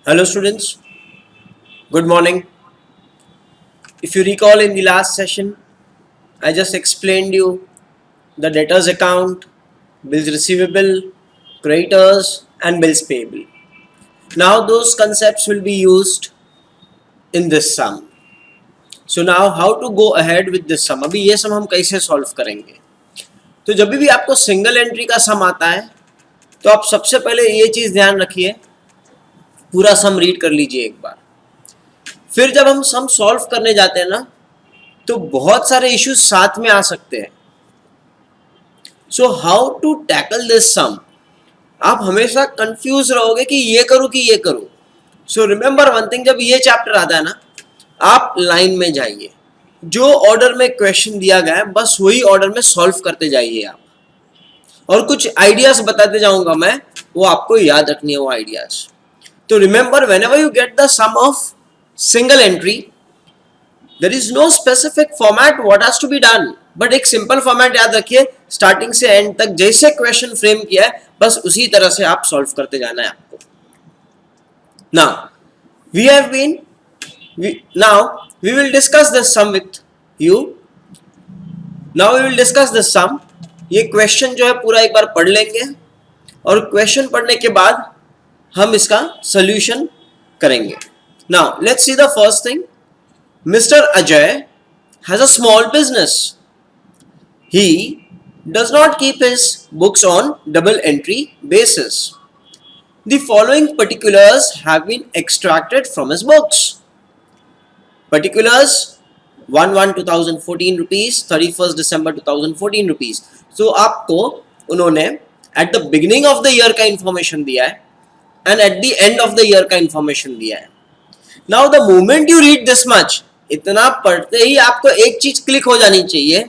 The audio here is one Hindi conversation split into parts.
Hello students, good morning. If you recall in the last session, I just explained you the debtors account, bills receivable, creditors and bills payable. Now those concepts will be used in this sum. So now how to go ahead with this sum? अभी ये sum हम कैसे solve करेंगे? तो जब भी आपको सिंगल एंट्री का सम आता है तो आप सबसे पहले ये चीज़ ध्यान रखिए, पूरा सम रीड कर लीजिए एक बार। फिर जब हम सम सॉल्व करने जाते हैं ना तो बहुत सारे इश्यूज साथ में आ सकते हैं। So how to tackle this sum, आप हमेशा कंफ्यूज रहोगे कि ये करूं कि ये करूं। सो रिमेंबर वन थिंग, जब ये चैप्टर आता है ना आप लाइन में जाइए, जो ऑर्डर में क्वेश्चन दिया गया है बस वही ऑर्डर में सॉल्व करते जाइए आप, और कुछ आइडियाज बताते जाऊंगा मैं, वो आपको याद रखनी है वो आइडियाज। तो remember, whenever you get the sum of single entry, there is no specific format what has to be done, but एक simple format याद रखिए, स्टार्टिंग से एंड तक जैसे क्वेश्चन फ्रेम किया है बस उसी तरह से आप सॉल्व करते जाना है आपको। Now we will discuss this sum with you. Now we will discuss this sum. ये क्वेश्चन जो है पूरा एक बार पढ़ लेंगे और क्वेश्चन पढ़ने के बाद हम इसका सोल्यूशन करेंगे। Now let's see the first thing. Mr. Ajay has a small business. He does not keep his books on double entry basis. The following particulars have been extracted from his books. Particulars 1/1/2014 rupees, 31st December 2014 rupees. So आपको उन्होंने at the beginning of the year का information दिया है and at the end of the year का information दिया है। Now the moment you read this much, इतना पढ़ते ही आपको एक चीज क्लिक हो जानी चाहिए,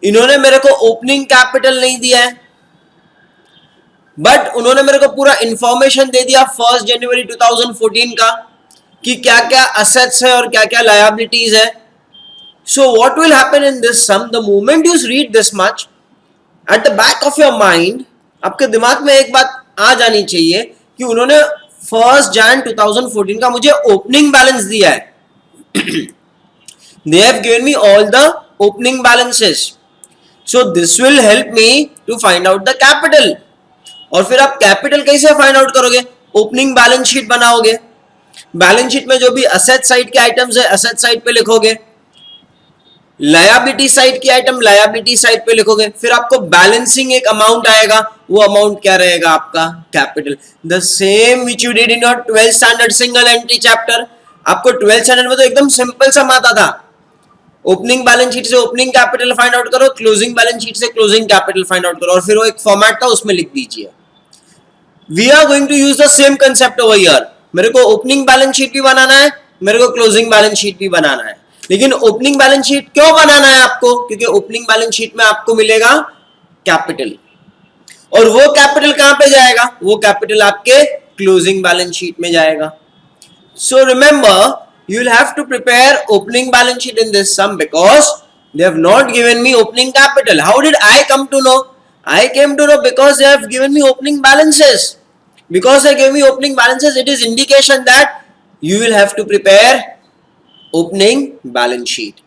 इन्होंने मेरे को ओपनिंग कैपिटल नहीं दिया है बट उन्होंने मेरे को पूरा इंफॉर्मेशन दे दिया 1 जनवरी 2014 का कि क्या क्या असेट्स है और क्या क्या लायबिलिटीज है। So what will happen in this sum, the moment you read this much, at the back of your mind आपके दिमाग में एक बात आ जानी चाहिए कि उन्होंने 1 Jan 2014 का मुझे ओपनिंग बैलेंस दिया है। They have given me all the opening balances. So this will help me to find out the capital. और फिर आप कैपिटल कैसे फाइंड आउट करोगे? ओपनिंग बैलेंस शीट बनाओगे, बैलेंस शीट में जो भी असेट साइड के आइटम्स है असेट साइड पे लिखोगे, लायबिलिटी साइड की आइटम लायबिलिटी साइड पे लिखोगे, फिर आपको बैलेंसिंग एक अमाउंट आएगा, वो अमाउंट क्या रहेगा आपका capital. The same which you did in your 12th standard single entry chapter. आपको 12th स्टैंडर्ड में तो एकदम सिंपल सा आता था, ओपनिंग बैलेंस शीट से ओपनिंग कैपिटल फाइंड आउट करो, क्लोजिंग बैलेंस शीट से क्लोजिंग कैपिटल फाइंड आउट करो, और फिर वो एक फॉर्मेट था उसमें लिख दीजिए। We are going to use the same concept over here. मेरे को ओपनिंग बैलेंस शीट भी बनाना है, मेरे को क्लोजिंग बैलेंस शीट भी बनाना है, लेकिन ओपनिंग बैलेंस शीट क्यों बनाना है आपको? क्योंकि ओपनिंग बैलेंस शीट में आपको मिलेगा कैपिटल, और वो कैपिटल कहां पे जाएगा? वो कैपिटल आपके क्लोजिंग बैलेंस शीट में जाएगा। So remember, you will have to prepare opening balance sheet in this sum because they have not given me opening capital. How did I come to know? I came to know because they have given me opening balances. Because they gave me opening balances, it is indication that you will have to prepare opening balance sheet.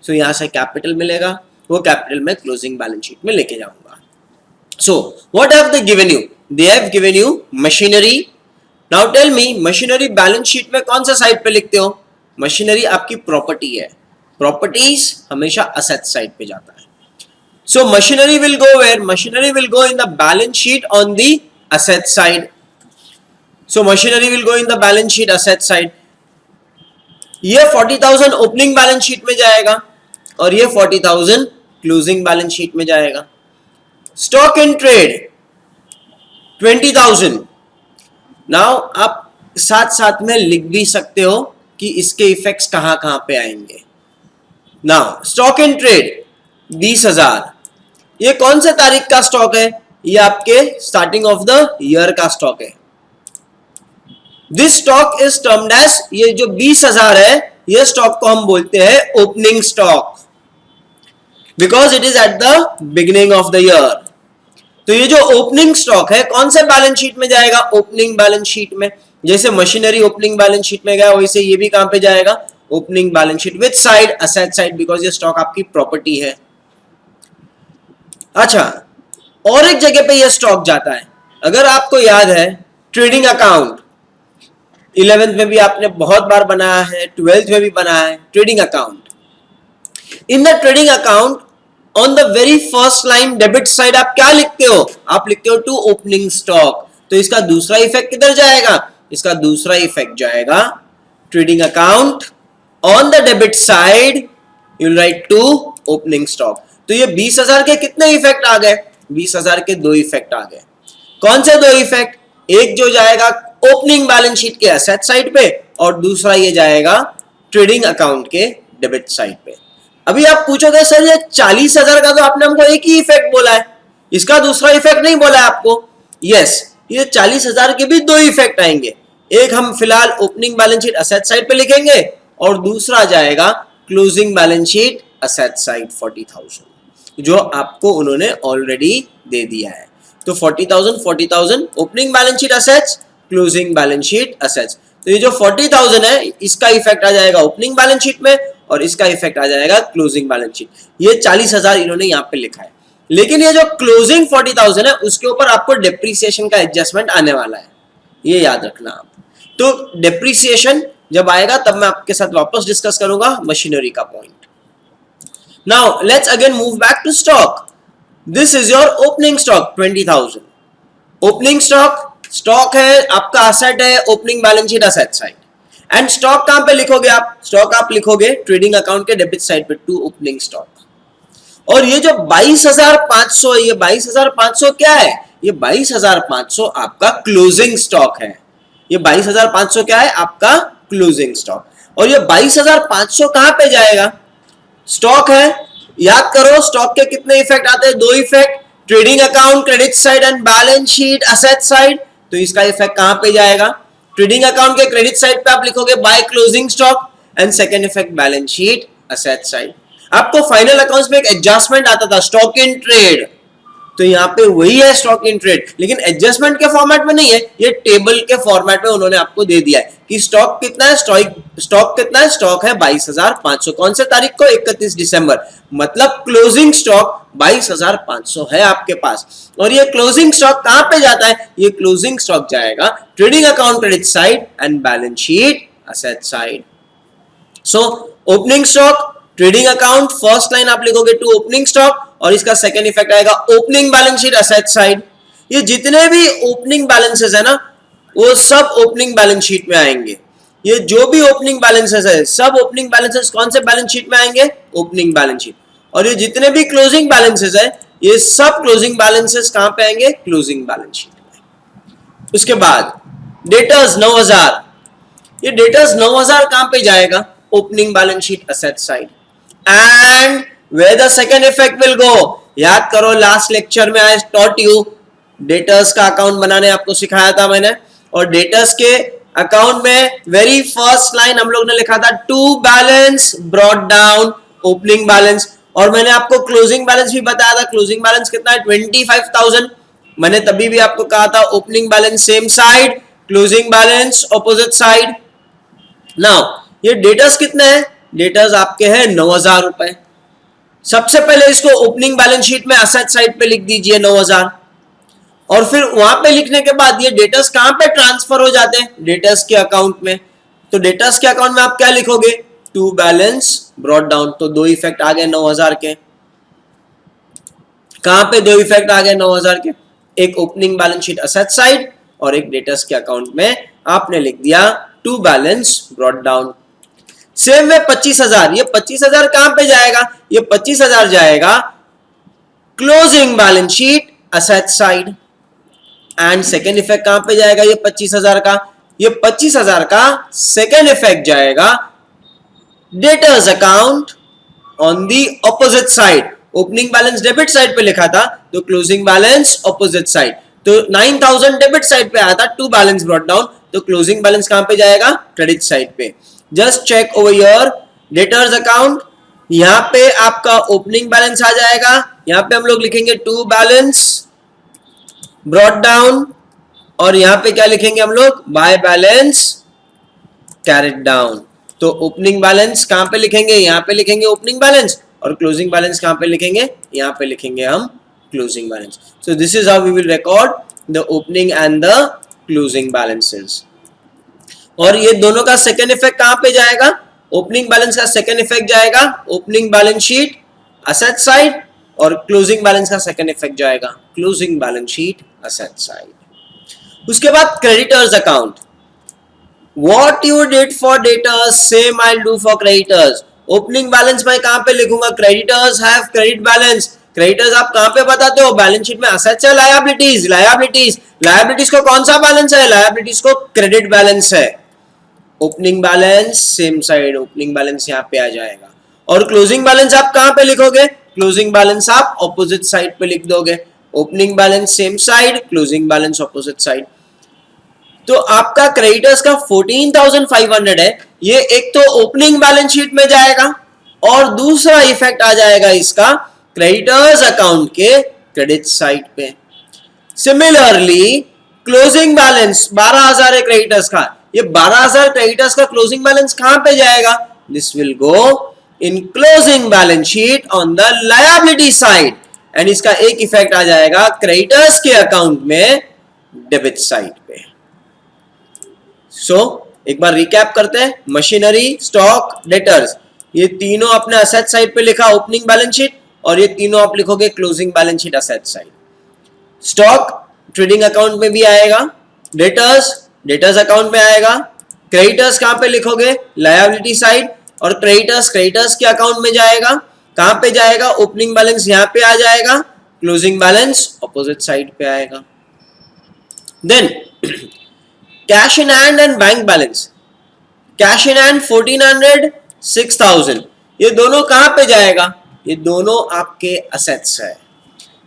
So यहाँ से capital मिलेगा, वो capital मैं closing balance sheet में लेके जाऊंगा। So what have they given you? They have given you machinery. Now tell me, machinery balance sheet में कौन सा साइड पे लिखते हो? मशीनरी आपकी प्रॉपर्टी है, प्रॉपर्टीज हमेशा असेट साइड पे जाता है। So machinery will go where? Machinery will go in the balance sheet on the asset side. So machinery will go in the balance sheet asset side. ये 40,000 ओपनिंग बैलेंस शीट में जाएगा और ये 40,000 क्लोजिंग बैलेंस शीट में जाएगा। Stock in trade 20,000। नाउ आप साथ साथ में लिख भी सकते हो कि इसके इफेक्ट्स कहां कहां पे आएंगे। नाउ स्टॉक इन ट्रेड 20,000, ये कौन से तारीख का स्टॉक है? ये आपके स्टार्टिंग ऑफ द ईयर का स्टॉक है। This stock is termed as, ये जो 20,000 है ये स्टॉक को हम बोलते हैं opening stock, because it is at the beginning of the year. तो ये जो ओपनिंग स्टॉक है कौन से बैलेंस शीट में जाएगा? ओपनिंग बैलेंस शीट में। जैसे मशीनरी ओपनिंग बैलेंस शीट में गया वैसे ये भी कहां पे जाएगा, opening balance sheet with side asset side, because ये स्टॉक आपकी प्रॉपर्टी है। अच्छा, और एक जगह पे ये स्टॉक जाता है, अगर आपको याद है ट्रेडिंग अकाउंट 11th में भी आपने बहुत बार बनाया है, 12th में भी बनाया है trading account. In the trading account on the very first line debit side आप क्या लिखते हो, आप लिखते हो टू ओपनिंग स्टॉक। तो इसका दूसरा इफेक्ट किधर जाएगा, इसका दूसरा इफेक्ट जाएगा trading account on the debit side you will write to opening stock. तो ये 20,000 के कितने इफेक्ट आ गए, 20,000 के दो इफेक्ट आ गए। कौन से दो इफेक्ट, एक जो जाएगा ओपनिंग बैलेंस शीट के एसेट साइड पे और दूसरा ये जाएगा ट्रेडिंग अकाउंट के डेबिट साइड पे। अभी आप पूछोगे सर ये 40,000 का तो आपने हमको एक ही इफेक्ट बोला है, इसका दूसरा इफेक्ट नहीं बोला है आपको। यस, ये 40,000 के भी दो इफेक्ट आएंगे, एक हम फिलहाल opening balance sheet asset side पे लिखेंगे और दूसरा जाएगा closing balance sheet asset side 40,000, जो आपको उन्होंने ऑलरेडी दे दिया है। तो 40,000 opening balance sheet assets, closing balance sheet assets. तो ये जो 40,000 है इसका इफेक्ट आ जाएगा ओपनिंग बैलेंस शीट में और इसका इफेक्ट आ जाएगा क्लोजिंग बैलेंस शीट। ये 40,000 इन्होंने यहाँ पे लिखा है, लेकिन ये जो क्लोजिंग 40,000 है उसके ऊपर आपको डेप्रीसिएशन का एडजस्टमेंट आने वाला है, ये याद रखना आप। तो डेप्रीसिएशन जब आएगा तब मैं आपके साथ वापस डिस्कस करूंगा मशीनरी का point. Now let's again move back to stock. This is your opening stock 20,000। Opening stock है आपका, असेट है, opening balance sheet asset side. And stock कहां पे लिखोगे आप, स्टॉक आप लिखोगे ट्रेडिंग अकाउंट के डेबिट साइड पे टू ओपनिंग स्टॉक। और ये जो 22,500 है, ये 22,500 क्या है, ये 22,500 आपका क्लोजिंग स्टॉक है। ये 22,500 क्या है, आपका क्लोजिंग स्टॉक। और ये 22,500 कहां पे जाएगा, स्टॉक है, याद करो स्टॉक के कितने इफेक्ट आते हैं, दो इफेक्ट, trading account credit side and balance sheet asset side. तो इसका इफेक्ट कहां पे जाएगा, ट्रेडिंग अकाउंट के क्रेडिट साइड पे आप लिखोगे by closing stock and second effect balance sheet asset side. आपको फाइनल अकाउंट्स में एक एडजस्टमेंट आता था स्टॉक इन ट्रेड, तो यहाँ पे वही है स्टॉक इन ट्रेड, लेकिन एडजस्टमेंट के फॉर्मेट में नहीं है, ये टेबल के फॉर्मेट में उन्होंने आपको दे दिया है कि स्टॉक कितना है, स्टॉक कितना है, स्टॉक है 22,500। कौन से तारीख को, 31 दिसंबर, मतलब क्लोजिंग स्टॉक 22,500 है आपके पास। और ये क्लोजिंग स्टॉक कहां पे जाता है, ये क्लोजिंग स्टॉक जाएगा trading account credit side and balance sheet asset side. So opening stock trading account, first line आप लिखोगे टू ओपनिंग स्टॉक और इसका सेकंड इफेक्ट आएगा opening balance sheet asset side. ये जितने भी ओपनिंग बैलेंसेस है ना वो सब ओपनिंग बैलेंस शीट में आएंगे। ये जो भी ओपनिंग बैलेंसेस है सब ओपनिंग बैलेंसेस कौन से बैलेंस शीट में आएंगे, ओपनिंग बैलेंस शीट। और ये जितने भी क्लोजिंग बैलेंसेस है ये सब क्लोजिंग बैलेंसेस कहां पे आएंगे, क्लोजिंग बैलेंस शीट में। उसके बाद डेटर्स 9,000, ये डेटर्स 9,000 कहां पे जाएगा, opening balance sheet asset side. And where the second effect will go, याद करो लास्ट लेक्चर में आई टॉट यू डेटर्स का अकाउंट बनाने आपको सिखाया था मैंने, और डेटर्स के अकाउंट में वेरी फर्स्ट लाइन हम लोग ने लिखा था to balance brought down opening balance, और मैंने आपको क्लोजिंग बैलेंस भी बताया था। क्लोजिंग बैलेंस कितना है, 25,000। मैंने तभी भी आपको कहा था opening balance same side, closing balance opposite side. Now ये डेटर्स कितने हैं, डेटर्स आपके हैं 9,000 रुपए। सबसे पहले इसको ओपनिंग बैलेंस शीट में असेट साइड पे लिख दीजिए 9,000, और फिर वहां पे लिखने के बाद ये डेटर्स कहां पे ट्रांसफर हो जाते हैं, डेटर्स के अकाउंट में। तो डेटर्स के अकाउंट में आप क्या लिखोगे, टू बैलेंस ब्रॉट डाउन। तो दो इफेक्ट आ गए 9,000 के, कहां पे दो इफेक्ट आ गए 9,000 के, एक opening balance sheet asset side और एक डेटर्स के अकाउंट में आपने लिख दिया to balance brought down. Same में 25,000, ये 25,000 कहां पे जाएगा, ये 25,000 जाएगा closing balance sheet asset side. And second effect कहां पे जाएगा, ये 25,000 का, ये 25,000 का सेकेंड इफेक्ट जाएगा debtors account on the opposite side. Opening balance debit side पे लिखा था तो क्लोजिंग बैलेंस ऑपोजिट साइड। तो 9,000 डेबिट साइड पे आया था, टू बैलेंस ब्रॉट डाउन, तो क्लोजिंग बैलेंस कहां पे जाएगा, क्रेडिट साइड पे। Just check over your debtors account, यहां पे आपका ओपनिंग बैलेंस आ जाएगा, यहां पे हम लोग लिखेंगे टू बैलेंस ब्रॉट डाउन और यहाँ पे क्या लिखेंगे हम लोग, बाय बैलेंस कैरिड डाउन। तो ओपनिंग बैलेंस कहां पे लिखेंगे, यहाँ पे लिखेंगे ओपनिंग बैलेंस, और क्लोजिंग बैलेंस कहां पे लिखेंगे, यहाँ पे लिखेंगे हम closing balance. So this is how we will record the opening and the closing balances. और ये दोनों का सेकेंड इफेक्ट कहां पे जाएगा, ओपनिंग बैलेंस का सेकेंड इफेक्ट जाएगा opening balance sheet asset side, और क्लोजिंग बैलेंस का सेकेंड इफेक्ट जाएगा closing balance sheet asset side. उसके बाद creditors account, What you did for debtors, same I'll do for creditors. Opening balance मैं कहां पे लिखूंगा, creditors have credit balance. Creditors आप कहां पे बताते हो, बैलेंस शीट में असेट्स है, लायबिलिटीज, लायबिलिटीज, लायबिलिटीज को कौन सा बैलेंस है, लायबिलिटीज को क्रेडिट बैलेंस है। Opening balance same side, opening balance यहां पे आ जाएगा। और क्लोजिंग बैलेंस आप कहां पे लिखोगे, क्लोजिंग बैलेंस आप ऑपोजिट साइड पे लिख दोगे। Opening balance same side, closing balance opposite side. तो आपका क्रेडिटर्स का 14,500 है, ये एक तो ओपनिंग बैलेंस शीट में जाएगा, और दूसरा इफेक्ट आ जाएगा इसका क्रेडिटर्स अकाउंट के क्रेडिट साइड पे। सिमिलरली क्लोजिंग बैलेंस 12,000 है क्रेडिटर्स का, ये 12,000 क्रेडिटर्स का क्लोजिंग बैलेंस कहां पे जाएगा, this will go in closing balance sheet on the liability side, and इसका एक इफेक्ट आ जाएगा क्रेडिटर्स के अकाउंट में डेबिट साइड पे। एक बार रिकैप करते हैं, मशीनरी, स्टॉक, डेटर्स, ये तीनों अपने असेट साइड पे लिखा ओपनिंग बैलेंस शीट, और ये तीनों आप लिखोगे closing balance sheet asset side. Stock trading account में भी आएगा, डेटर्स अकाउंट में आएगा, क्रेडिटर्स कहां पे लिखोगे, लायबिलिटी साइड, और क्रेडिटर्स के अकाउंट में जाएगा, कहां पे जाएगा, ओपनिंग बैलेंस यहां पे आ जाएगा, क्लोजिंग बैलेंस ऑपोजिट साइड पे आएगा। Then cash in hand and bank balance, cash in hand 1400, 6000, ये दोनों कहां पे जाएगा, ये दोनों आपके असेट्स है,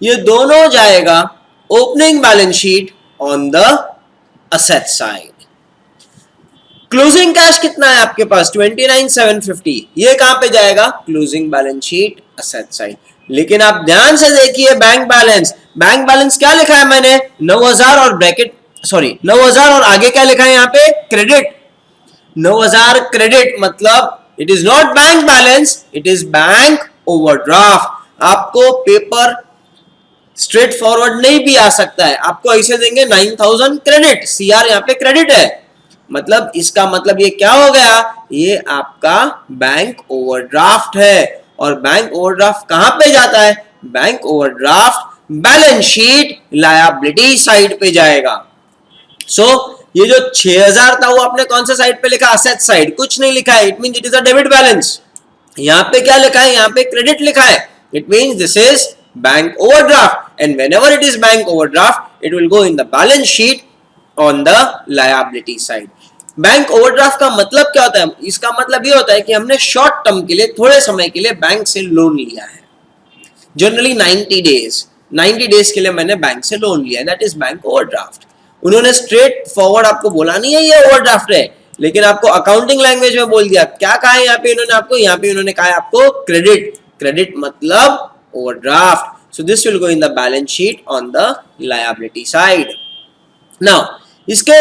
ये दोनों जाएगा opening balance sheet on the asset side. Closing cash कितना है आपके पास, 29,750, ये कहां पे जाएगा, closing balance sheet asset side. लेकिन आप ध्यान से देखिए बैंक बैलेंस क्या लिखा है मैंने, 9,000 और ब्रैकेट 9,000 और आगे क्या लिखा है यहाँ पे, क्रेडिट, 9,000 क्रेडिट, मतलब it is not bank balance, it is bank overdraft. आपको पेपर स्ट्रेट फॉरवर्ड नहीं भी आ सकता है, आपको ऐसे देंगे 9,000 क्रेडिट, सीआर यहाँ पे क्रेडिट है, मतलब इसका मतलब ये क्या हो गया, ये आपका बैंक ओवरड्राफ्ट है। और बैंक ओवरड्राफ्ट कहां पे जाता है, bank overdraft balance sheet liability side पे जाएगा। ये जो 6,000 था वो आपने कौन सा साइड पे लिखा, असेट साइड, कुछ नहीं लिखा है, it means it is a debit balance. यहाँ पे क्या लिखा है, यहाँ पे क्रेडिट लिखा है, it means this is bank overdraft, and whenever it is bank overdraft it will go in the balance sheet on the liability side. Bank overdraft का मतलब क्या होता है, इसका मतलब ये होता है कि हमने शॉर्ट टर्म के लिए, थोड़े समय के लिए बैंक से लोन लिया है, जनरली 90 डेज के लिए मैंने बैंक से लोन लिया है, दैट इज बैंक ओवरड्राफ्ट। उन्होंने स्ट्रेट फॉरवर्ड आपको बोला नहीं है ये ओवरड्राफ्ट है, लेकिन आपको अकाउंटिंग लैंग्वेज में बोल दिया, क्या कहा है यहाँ पे इन्होंने आपको, यहाँ पे इन्होंने कहा है आपको क्रेडिट मतलब overdraft. So this will go in the balance sheet on the liability side. Now इसके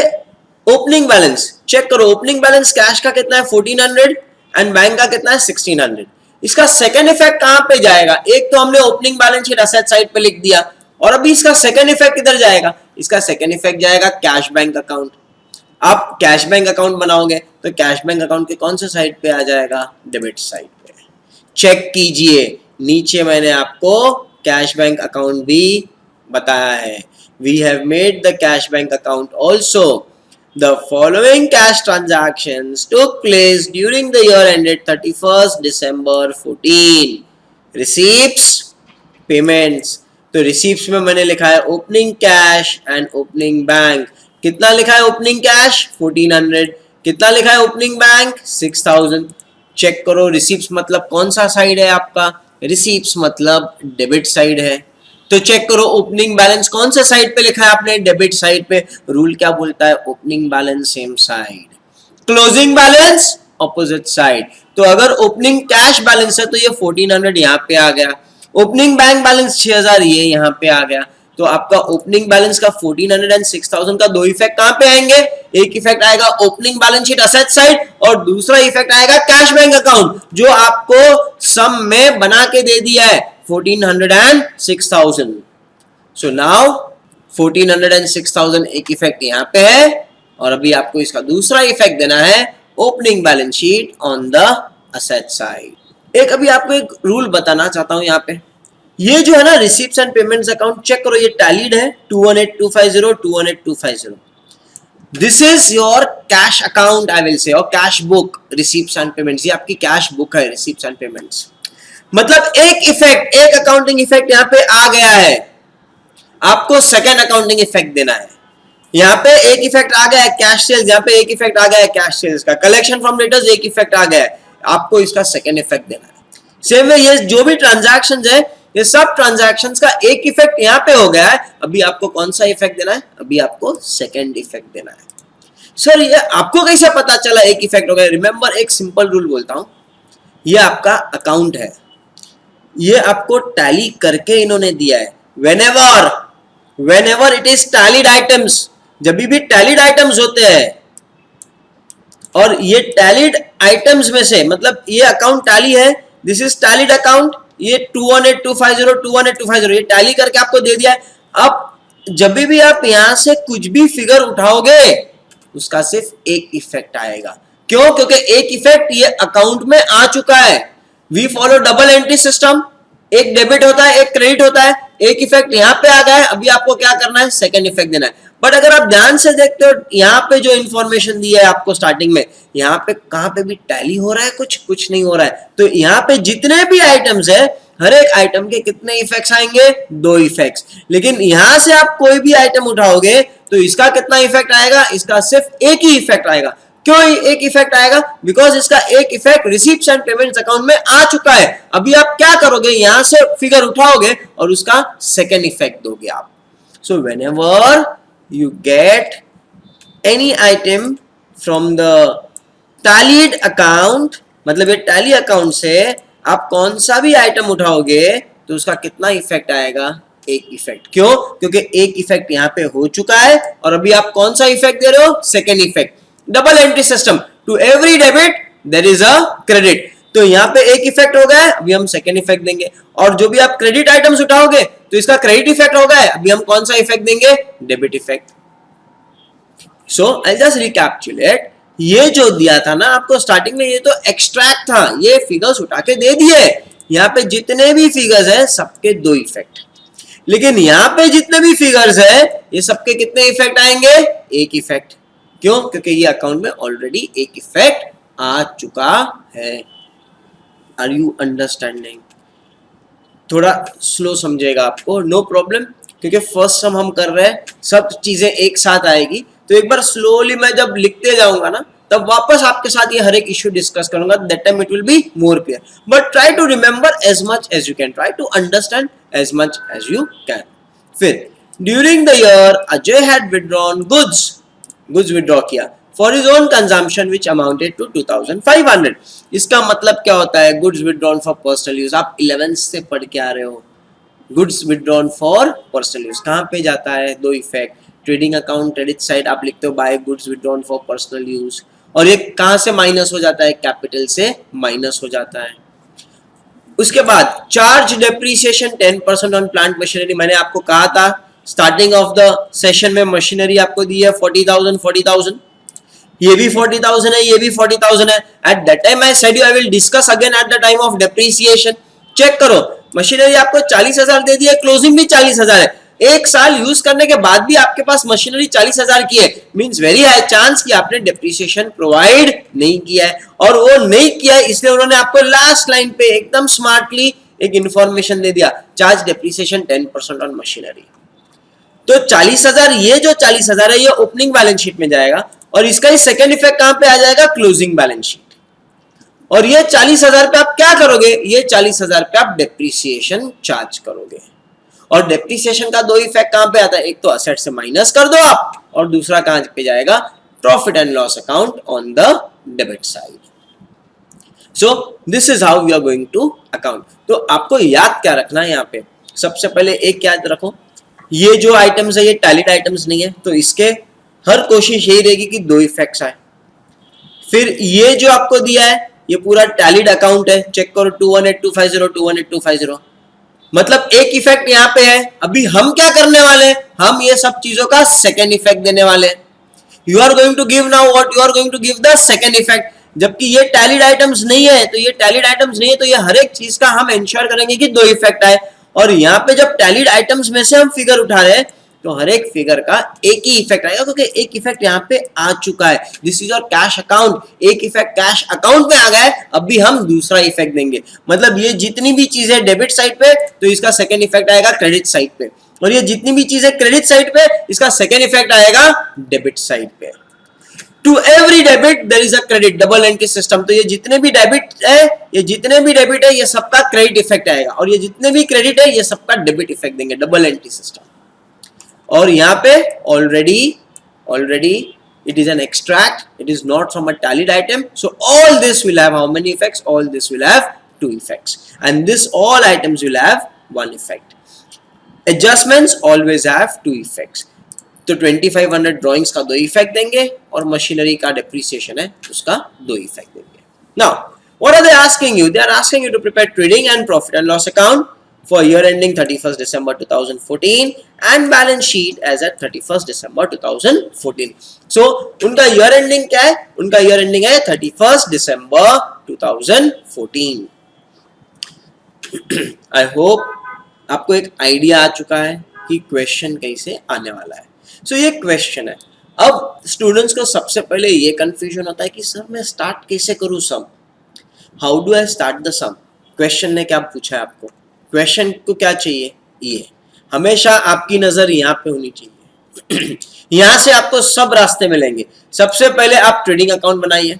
ओपनिंग बैलेंस चेक करो, ओपनिंग बैलेंस कैश का कितना है 1400 एंड बैंक का कितना है 1600। इसका सेकंड इफेक्ट कहां पे जाएगा, एक तो हमने opening balance sheet asset side पे लिख दिया, और अभी इसका सेकंड इफेक्ट किधर जाएगा, इसका सेकंड इफेक्ट जाएगा कैश बैंक अकाउंट। आप कैश बैंक अकाउंट बनाओगे तो कैश बैंक अकाउंट के कौन से साइड पे आ जाएगा, डेबिट साइड पे। चेक कीजिए नीचे मैंने आपको कैश बैंक अकाउंट भी बताया है, we have made the cash bank account also. The following cash transactions took place during the year ended 31st December 14. Receipts, payments. तो रिसीप्ट्स में मैंने लिखा है opening cash and opening bank. कितना लिखा है ओपनिंग कैश 1400, कितना लिखा है ओपनिंग बैंक 6000। चेक करो रिसीप्ट्स मतलब कौन सा साइड है आपका, रिसीप्ट्स मतलब डेबिट साइड है। तो चेक करो ओपनिंग बैलेंस कौन सा साइड पे लिखा है आपने, डेबिट साइड पे। रूल क्या बोलता है, opening balance same side, closing balance opposite side. तो अगर ओपनिंग कैश बैलेंस है तो ये 1400 यहाँ पे आ गया, ओपनिंग बैंक बैलेंस 6000 ये यहाँ पे आ गया। तो आपका ओपनिंग बैलेंस का 1400 एंड 6000 का दो इफेक्ट कहां पे आएंगे? एक इफेक्ट आएगा opening balance sheet asset side और दूसरा इफेक्ट आएगा कैश बैंक अकाउंट जो आपको सम में बना के दे दिया है 1400 एंड 6000। सो नाउ 1400 एंड 6000 एक इफेक्ट यहां पे है और अभी आपको इसका दूसरा इफेक्ट देना है opening balance sheet on the asset side. एक अभी आपको एक रूल बताना चाहता हूं यहाँ पे, ये जो है ना receipts and payments account check करो, ये टैलीड है 218250 218250। This is your cash account I will say और cash book receipts and payments, ये आपकी कैश बुक है रिसीप्ट्स एंड पेमेंट्स। मतलब एक इफेक्ट, एक अकाउंटिंग इफेक्ट यहाँ पे आ गया है, आपको सेकेंड अकाउंटिंग इफेक्ट देना है। यहाँ पे एक इफेक्ट आ गया है कैश सेल्स, यहाँ पे एक इफेक्ट आ गया है कैश सेल्स का, कलेक्शन फ्रॉम डेटर्स एक इफेक्ट आ गया है, आपको इसका सेकेंड इफेक्ट देना है। सेम वे ये जो भी ट्रांजैक्शंस है ये सब ट्रांजैक्शंस का एक इफेक्ट यहाँ पे हो गया है, अभी आपको कौन सा इफेक्ट देना है? अभी आपको सेकेंड इफेक्ट देना है। सर ये आपको कैसे पता चला एक इफेक्ट हो गया? रिमेंबर एक सिंपल रूल बोलता हूं, ये आपका अकाउंट है, ये आपको टैली करके इन्होंने दिया है। whenever it is tallied items, जब भी टैलीड आइटम्स होते हैं और ये टैलीड आइटम्स में से मतलब ये अकाउंट टैली है, दिस इज टैलीड अकाउंट, ये 218250 218250 ये टैली करके आपको दे दिया है। अब जब भी आप यहां से कुछ भी फिगर उठाओगे उसका सिर्फ एक इफेक्ट आएगा। क्यों? क्योंकि एक इफेक्ट ये अकाउंट में आ चुका है। We follow double entry system, एक डेबिट होता है एक क्रेडिट होता है, एक इफेक्ट यहां पे आ गया है, अभी आपको क्या करना है? सेकंड इफेक्ट देना है। बट अगर आप ध्यान से देखते हो यहाँ पे जो इंफॉर्मेशन दी है आपको स्टार्टिंग में, यहाँ पे कहां पे भी टैली हो रहा है, कुछ नहीं हो रहा है। तो यहाँ पे जितने भी आइटम्स है हर एक आइटम के कितने इफेक्ट्स आएंगे? दो इफेक्ट्स। लेकिन यहां से आप कोई भी आइटम उठाओगे तो इसका कितना इफेक्ट आएगा? इसका सिर्फ एक ही इफेक्ट आएगा। क्यों एक इफेक्ट आएगा? बिकॉज इसका एक effect receipts and payments account में आ चुका है। अभी आप क्या करोगे? यहां से फिगर उठाओगे और उसका सेकेंड इफेक्ट दोगे आप। So whenever you get any item from the tallied account, मतलब ये टैली अकाउंट से आप कौन सा भी आइटम उठाओगे तो उसका कितना इफेक्ट आएगा? एक इफेक्ट। क्यों? क्योंकि एक इफेक्ट यहाँ पे हो चुका है और अभी आप कौन सा इफेक्ट दे रहे हो? Second effect. Double entry system, to every debit there is a credit. तो यहाँ पे एक इफेक्ट हो गया है, अभी हम सेकेंड इफेक्ट देंगे। और जो भी आप क्रेडिट आइटम्स उठाओगे तो इसका क्रेडिट इफेक्ट हो गया है, अभी हम कौन सा इफेक्ट देंगे? Debit effect. So I just recapitulate, ये जो दिया था ना आपको स्टार्टिंग में, ये तो एक्सट्रैक्ट था, ये फिगर्स उठा के दे दिए। यहाँ पे जितने भी फिगर्स है सबके दो इफेक्ट, लेकिन यहाँ पे जितने भी फिगर्स है ये सबके कितने इफेक्ट आएंगे? एक इफेक्ट। क्यों? क्योंकि ये अकाउंट में ऑलरेडी एक इफेक्ट आ चुका है। Are you understanding? थोड़ा स्लो समझेगा आपको, नो प्रॉब्लम, क्योंकि फर्स्ट सम हम कर रहे हैं, सब चीजें एक साथ आएगी। तो एक बार स्लोली मैं जब लिखते जाऊंगा ना तब वापस आपके साथ ये हर एक इश्यू डिस्कस करूंगा, that time it will be more clear. But try to remember as much as you can, try to understand as much as you can. फिर during the year Ajay had withdrawn goods withdraw किया for his own consumption which amounted to 2500। इसका मतलब क्या होता है? Goods withdrawn for personal use. आप 11th से पढ़ के आ रहे हो, goods withdrawn for personal use कहां पे जाता है? दो इफेक्ट। ट्रेडिंग अकाउंट क्रेडिट साइड आप लिखते हो by goods withdrawn for personal use, और ये कहां से माइनस हो जाता है? कैपिटल से माइनस हो जाता है। उसके बाद charge depreciation 10% on plant machinery. मैंने आपको कहा था स्टार्टिंग ऑफ द सेशन में मशीनरी आपको दी है 40,000, ये भी 40,000 है, ये भी 40,000 है। At that time I said you I will discuss again at the time of depreciation. Check करो, मशीनरी आपको 40,000 दे दी है, क्लोजिंग भी 40,000 है। एक साल यूज करने के बाद भी आपके पास मशीनरी 40,000 की है, मींस वेरी हाई चांस कि आपने डेप्रीसिएशन प्रोवाइड नहीं किया है। और वो नहीं किया है इसलिए उन्होंने आपको लास्ट लाइन पे एकदम स्मार्टली एक इंफॉर्मेशन दे दिया, चार्ज डेप्रीसिएशन 10% ऑन मशीनरी। तो 40,000, ये जो 40,000 है ये ओपनिंग बैलेंस शीट में जाएगा और इसका ही सेकेंड इफेक्ट कहां पे आ जाएगा? Closing balance sheet. और ये 40,000 पे आप क्या करोगे? ये 40,000 पे आप डेप्रीसिएशन चार्ज करोगे। और डेप्रीसिएशन का दो इफेक्ट कहां पे आता है? एक तो असेट से माइनस कर दो आप, और दूसरा कहां पे जाएगा? Profit and loss account on the debit side. So this is how we are going to account. तो आपको याद क्या रखना है यहाँ पे? सबसे पहले एक याद रखो, ये जो आइटम्स है ये टैलिड आइटम्स नहीं है, तो इसके हर कोशिश यही रहेगी कि दो इफेक्ट्स आए। फिर ये जो आपको दिया है ये पूरा टैलिड अकाउंट है, चेक करो 218250 218250, मतलब एक इफेक्ट यहाँ पे है। अभी हम क्या करने वाले हैं, हम ये सब चीजों का सेकेंड इफेक्ट देने वाले हैं। You are going to give now what, you are going to give the second effect. जबकि ये टैलिड आइटम्स नहीं है, तो ये टैलिड आइटम्स नहीं है, तो ये हर एक चीज का हम इंश्योर करेंगे कि दो इफेक्ट आए। और यहाँ पे जब टैलिड आइटम्स में से हम फिगर उठा रहे हैं तो हर एक फिगर का एक ही इफेक्ट आएगा, क्योंकि एक इफेक्ट यहाँ पे आ चुका है। This is your cash account, एक इफेक्ट कैश अकाउंट में आ गया है, अभी हम दूसरा इफेक्ट देंगे। मतलब ये जितनी भी चीजें डेबिट साइड पे, तो इसका सेकेंड इफेक्ट आएगा क्रेडिट साइड पे, और ये जितनी भी चीजें क्रेडिट साइड पे, इसका सेकेंड इफेक्ट आएगा डेबिट साइड पे। To every debit there is a credit, double entry system. तो ये जितने भी डेबिट है, ये सबका क्रेडिट इफेक्ट आएगा, और ये जितने भी क्रेडिट है ये सबका डेबिट इफेक्ट देंगे, डबल एंट्री सिस्टम। और यहाँ पे already it is an extract, it is not from a tallied item, so all this will have how many effects? All this will have two effects, and this all items will have one effect. Adjustments always have two effects. तो 2500 ड्राइंग्स का दो इफेक्ट देंगे, और मशीनरी का डेप्रिसिएशन है उसका दो इफेक्ट देंगे। Now what are they asking you? They are asking you to prepare trading and profit and loss account for year ending 31st December 2014 and balance sheet as at 31st December 2014. So उनका year ending क्या है? उनका year ending है 31st December 2014. I hope आपको एक आइडिया आ चुका है कि क्वेश्चन कैसे आने वाला है। So ये क्वेश्चन है। अब स्टूडेंट्स को सबसे पहले ये कंफ्यूजन होता है कि सर मैं स्टार्ट कैसे करूँ sum, how do I start the sum. Question ने क्या पूछा है आपको, क्वेश्चन को क्या चाहिए, ये हमेशा आपकी नजर यहाँ पे होनी चाहिए। यहाँ से आपको सब रास्ते मिलेंगे। सबसे पहले आप ट्रेडिंग अकाउंट बनाइए,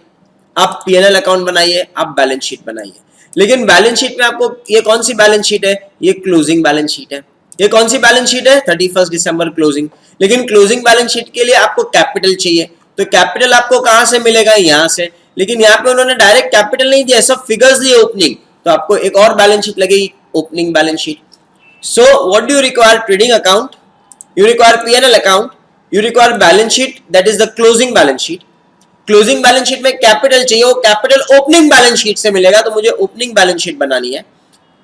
आप पीएनएल अकाउंट बनाइए, आप बैलेंस शीट बनाइए। लेकिन बैलेंस शीट में आपको, ये कौन सी बैलेंस शीट है, ये क्लोजिंग बैलेंस शीट है। ये कौन सी बैलेंस शीट है, 31 दिसंबर क्लोजिंग। लेकिन क्लोजिंग बैलेंस शीट के लिए आपको कैपिटल चाहिए, तो कैपिटल आपको कहां से मिलेगा, यहाँ से। लेकिन यहाँ पे उन्होंने डायरेक्ट कैपिटल नहीं दिया, सब फिगर्स दिए ओपनिंग, तो आपको एक और बैलेंस शीट लगेगी, opening balance sheet. So what do you require? Trading account, you require P&L account, you require balance sheet, that is the closing balance sheet. Closing balance sheet में कैपिटल चाहिए, वो कैपिटल ओपनिंग बैलेंस शीट से मिलेगा, तो मुझे ओपनिंग बैलेंस शीट बनानी है,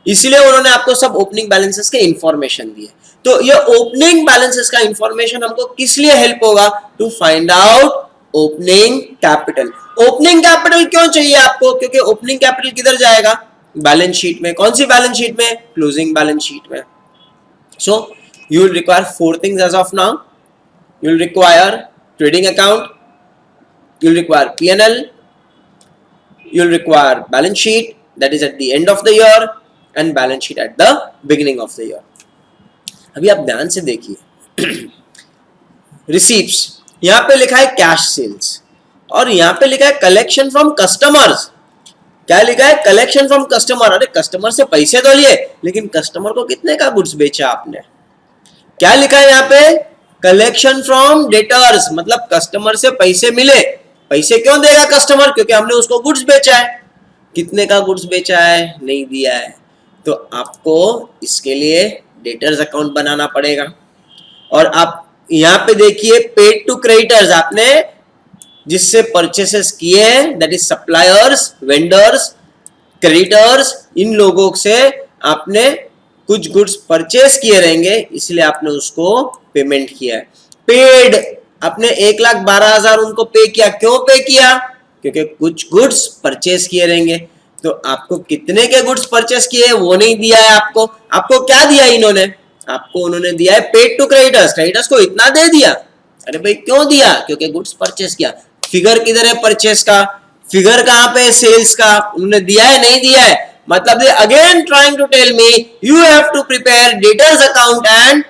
इसलिए उन्होंने आपको सब ओपनिंग बैलेंसेस के इंफॉर्मेशन दिए। तो ये ओपनिंग बैलेंसेस का इंफॉर्मेशन हमको किस लिए हेल्प होगा, to find out opening capital. Opening capital क्यों चाहिए आपको, क्योंकि ओपनिंग कैपिटल किधर जाएगा, बैलेंस शीट में। कौन सी बैलेंस शीट में, क्लोजिंग बैलेंस शीट में। So you will require four things as of now. You will require trading account, you will require P&L, you will require balance sheet, that is at the end of the year, and balance sheet at the beginning of the year. अभी आप ध्यान से देखिए, रिसीप्ट्स यहाँ पे लिखा है कैश सेल्स, और यहाँ पे लिखा है कलेक्शन फ्रॉम कस्टमर्स। क्या लिखा है, कलेक्शन फ्रॉम कस्टमर। अरे कस्टमर से पैसे तो लिए, लेकिन कस्टमर को कितने का गुड्स बेचा आपने। क्या लिखा है यहाँ पे, कलेक्शन फ्रॉम डेटर्स, मतलब कस्टमर से पैसे मिले। पैसे क्यों देगा कस्टमर, क्योंकि हमने उसको गुड्स बेचा है। कितने का गुड्स बेचा है, नहीं दिया है, तो आपको इसके लिए डेटर्स अकाउंट बनाना पड़ेगा। और आप यहाँ पे देखिए पेड टू क्रेडिटर्स, आपने जिससे परचेसेस किए हैं, that is suppliers, vendors, creditors, इन लोगों से आपने कुछ गुड्स परचेस किए रहेंगे, इसलिए आपने उसको पेमेंट किया है। पेड, आपने 1,12,000 उनको पे किया। क्यों पे किया, क्योंकि कुछ गुड्स परचेस किए रहेंगे। तो आपको कितने के गुड्स परचेस किए वो नहीं दिया है आपको। आपको क्या दिया इन्होंने, आपको उन्होंने दिया है पेड टू क्रेडिटर्स। क्रेडिटर्स को इतना दे दिया। अरे भाई क्यों दिया, क्योंकि गुड्स परचेस किया। फिगर किधर है परचेस का, फिगर कहां पे है सेल्स का, उन्होंने दिया है नहीं दिया है। मतलब they again trying to tell me you have to prepare debtors account and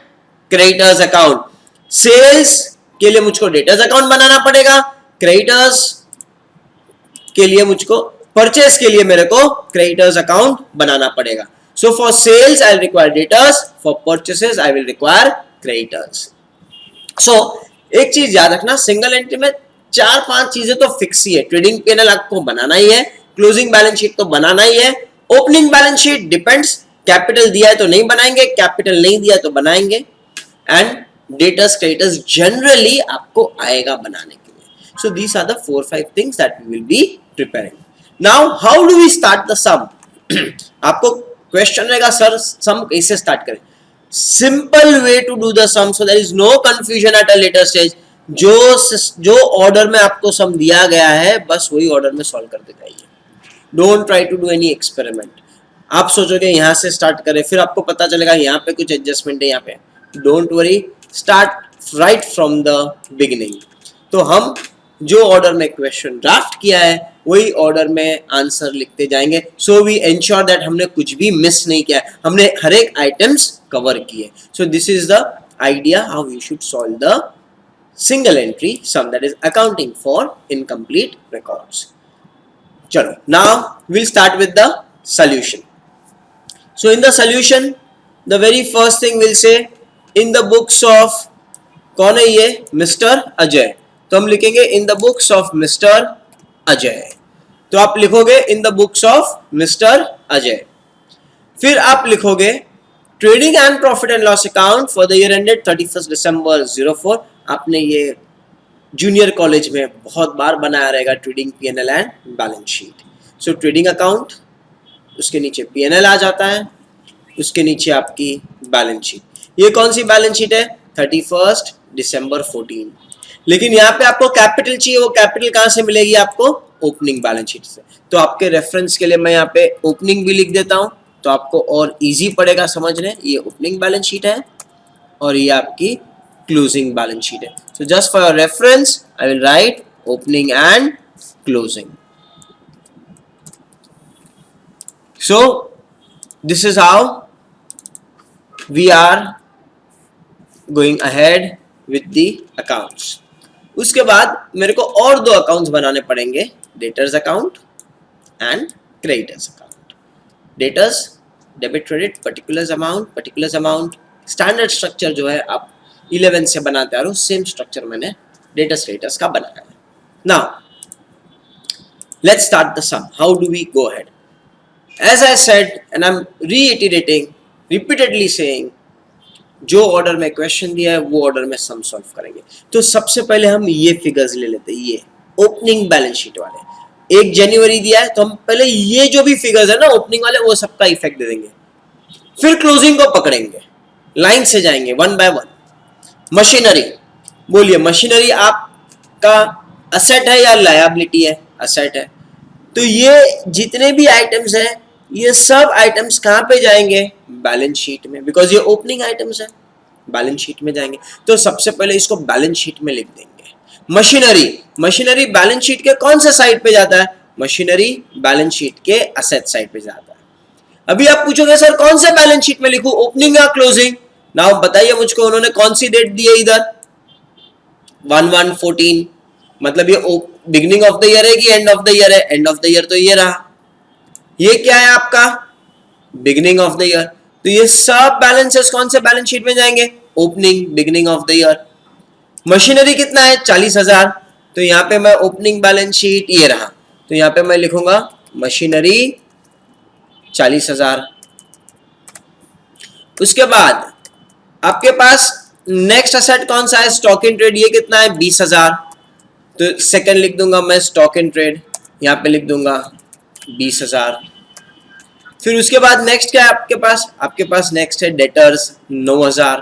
creditors account. Sales के लिए मुझको डेटर्स अकाउंट बनाना पड़ेगा, क्रेडिटर्स के लिए मुझको, परचेस के लिए मेरे को क्रेडिटर्स अकाउंट बनाना पड़ेगा। So for sales I will require debtors, for purchases I will require creditors. So एक चीज याद रखना, सिंगल एंट्री में 4-5 चीजें तो फिक्स ही है। ट्रेडिंग पीएनएल आपको बनाना ही है, क्लोजिंग बैलेंस शीट तो बनाना ही है, opening balance sheet depends, capital दिया है तो नहीं बनाएंगे, कैपिटल नहीं दिया तो बनाएंगे। एंड डेटर्स क्रेडिटर्स जनरली आपको आएगा बनाने के लिए. So these are the 4-5 things that we will be preparing. Now how do we start the sum. आपको क्वेश्चन रहेगा सर सम कैसे स्टार्ट करें. Simple way to do the sum so there is no confusion at a later stage. जो ऑर्डर में आपको सम दिया गया है बस वही ऑर्डर में सॉल्व करते जाइए. Don't try to do any experiment. आप सोचोगे यहाँ से स्टार्ट करें, फिर आपको पता चलेगा यहाँ पे कुछ एडजस्टमेंट है यहाँ पे. Don't worry, start right from the beginning. तो हम जो ऑर्डर में क्वेश्चन ड्राफ्ट किया है वही ऑर्डर में आंसर लिखते जाएंगे. सो वी एंश्योर दैट हमने कुछ भी मिस नहीं किया है, हमने हर एक आइटम्स कवर किए. सो this is the idea how you should solve the single entry sum, that is accounting for incomplete records. Chalo, now we'll start with the solution. So in the solution, the very first thing we'll say in the books of कौन है ये, मिस्टर अजय. तो हम लिखेंगे in the books of mister Ajay. तो आप लिखोगे in the books of mister Ajay. फिर आप लिखोगे trading and profit and loss account for the year ended 31 दिसंबर 04. आपने ये जूनियर कॉलेज में बहुत बार बनाया रहेगा trading PNL and balance sheet. So trading account, उसके नीचे पीएनएल आ जाता है, उसके नीचे आपकी बैलेंस शीट. ये कौन सी बैलेंस शीट है, 31 दिसंबर 14. लेकिन यहाँ पे आपको कैपिटल चाहिए, वो कैपिटल कहाँ से मिलेगी आपको, ओपनिंग बैलेंस शीट से. तो आपके रेफरेंस के लिए मैं यहाँ पे ओपनिंग भी लिख देता हूँ तो आपको और इजी पड़ेगा समझने. ये ओपनिंग बैलेंस शीट है और ये आपकी क्लोजिंग बैलेंस शीट है. So just for your reference I will write opening and closing. So this is how we are going ahead with the accounts. उसके बाद मेरे को और दो अकाउंट्स बनाने पड़ेंगे, debtors account and creditors account. Debtors debit credit, particulars amount. Standard structure जो है आप 11 से बनाते आ रहे हो, सेम स्ट्रक्चर मैंने डेटर्स क्रेडिटर्स का बनाया है. Now let's start the sum. How do we go ahead. As I said and I am reiterating, repeatedly saying, जो ऑर्डर में क्वेश्चन दिया है वो ऑर्डर में सम सॉल्व करेंगे. तो सबसे पहले हम ये फिगर्स ले लेते हैं, ये ओपनिंग बैलेंस शीट वाले. 1 जनवरी दिया है तो हम पहले ये जो भी फिगर्स है ना ओपनिंग वाले वो सबका इफेक्ट दे देंगे. फिर क्लोजिंग को पकड़ेंगे, लाइन से जाएंगे वन बाय वन. मशीनरी, बोलिए मशीनरी आपका असेट है या लायबिलिटी है, असेट है. तो ये जितने भी आइटम्स हैं ये सब आइटम्स कहाँ पे जाएंगे, बैलेंस शीट में, बिकॉज ये ओपनिंग आइटम्स है, बैलेंस शीट में जाएंगे. तो सबसे पहले इसको बैलेंस शीट में लिख देंगे. मशीनरी बैलेंस शीट के कौन से साइड पे जाता है, मशीनरी बैलेंस शीट के असेट साइड पे जाता है. अभी आप पूछोगे सर कौन से बैलेंस शीट में लिखूं, ओपनिंग या क्लोजिंग. नाउ बताइए मुझको, उन्होंने कौन सी डेट दी है इधर, 1/1/14. मतलब ये बिगिनिंग ऑफ द ईयर है कि एंड ऑफ द ईयर है, एंड ऑफ द ईयर तो ये रहा. ये क्या है आपका, बिगिनिंग ऑफ द ईयर. तो ये सब बैलेंसेस कौन से बैलेंस शीट में जाएंगे, opening, beginning of the year. Machinery कितना है, 40,000. तो यहाँ पे मैं ओपनिंग बैलेंस शीट ये रहा, तो यहाँ पे मैं लिखूंगा मशीनरी 40,000. उसके बाद आपके पास नेक्स्ट असेट कौन सा है, स्टॉक इन ट्रेड. ये कितना है, 20,000. तो सेकंड लिख दूंगा मैं स्टॉक इन ट्रेड, यहाँ पे लिख दूंगा 20,000. फिर उसके बाद नेक्स्ट क्या है आपके पास नेक्स्ट है डेटर्स 9,000.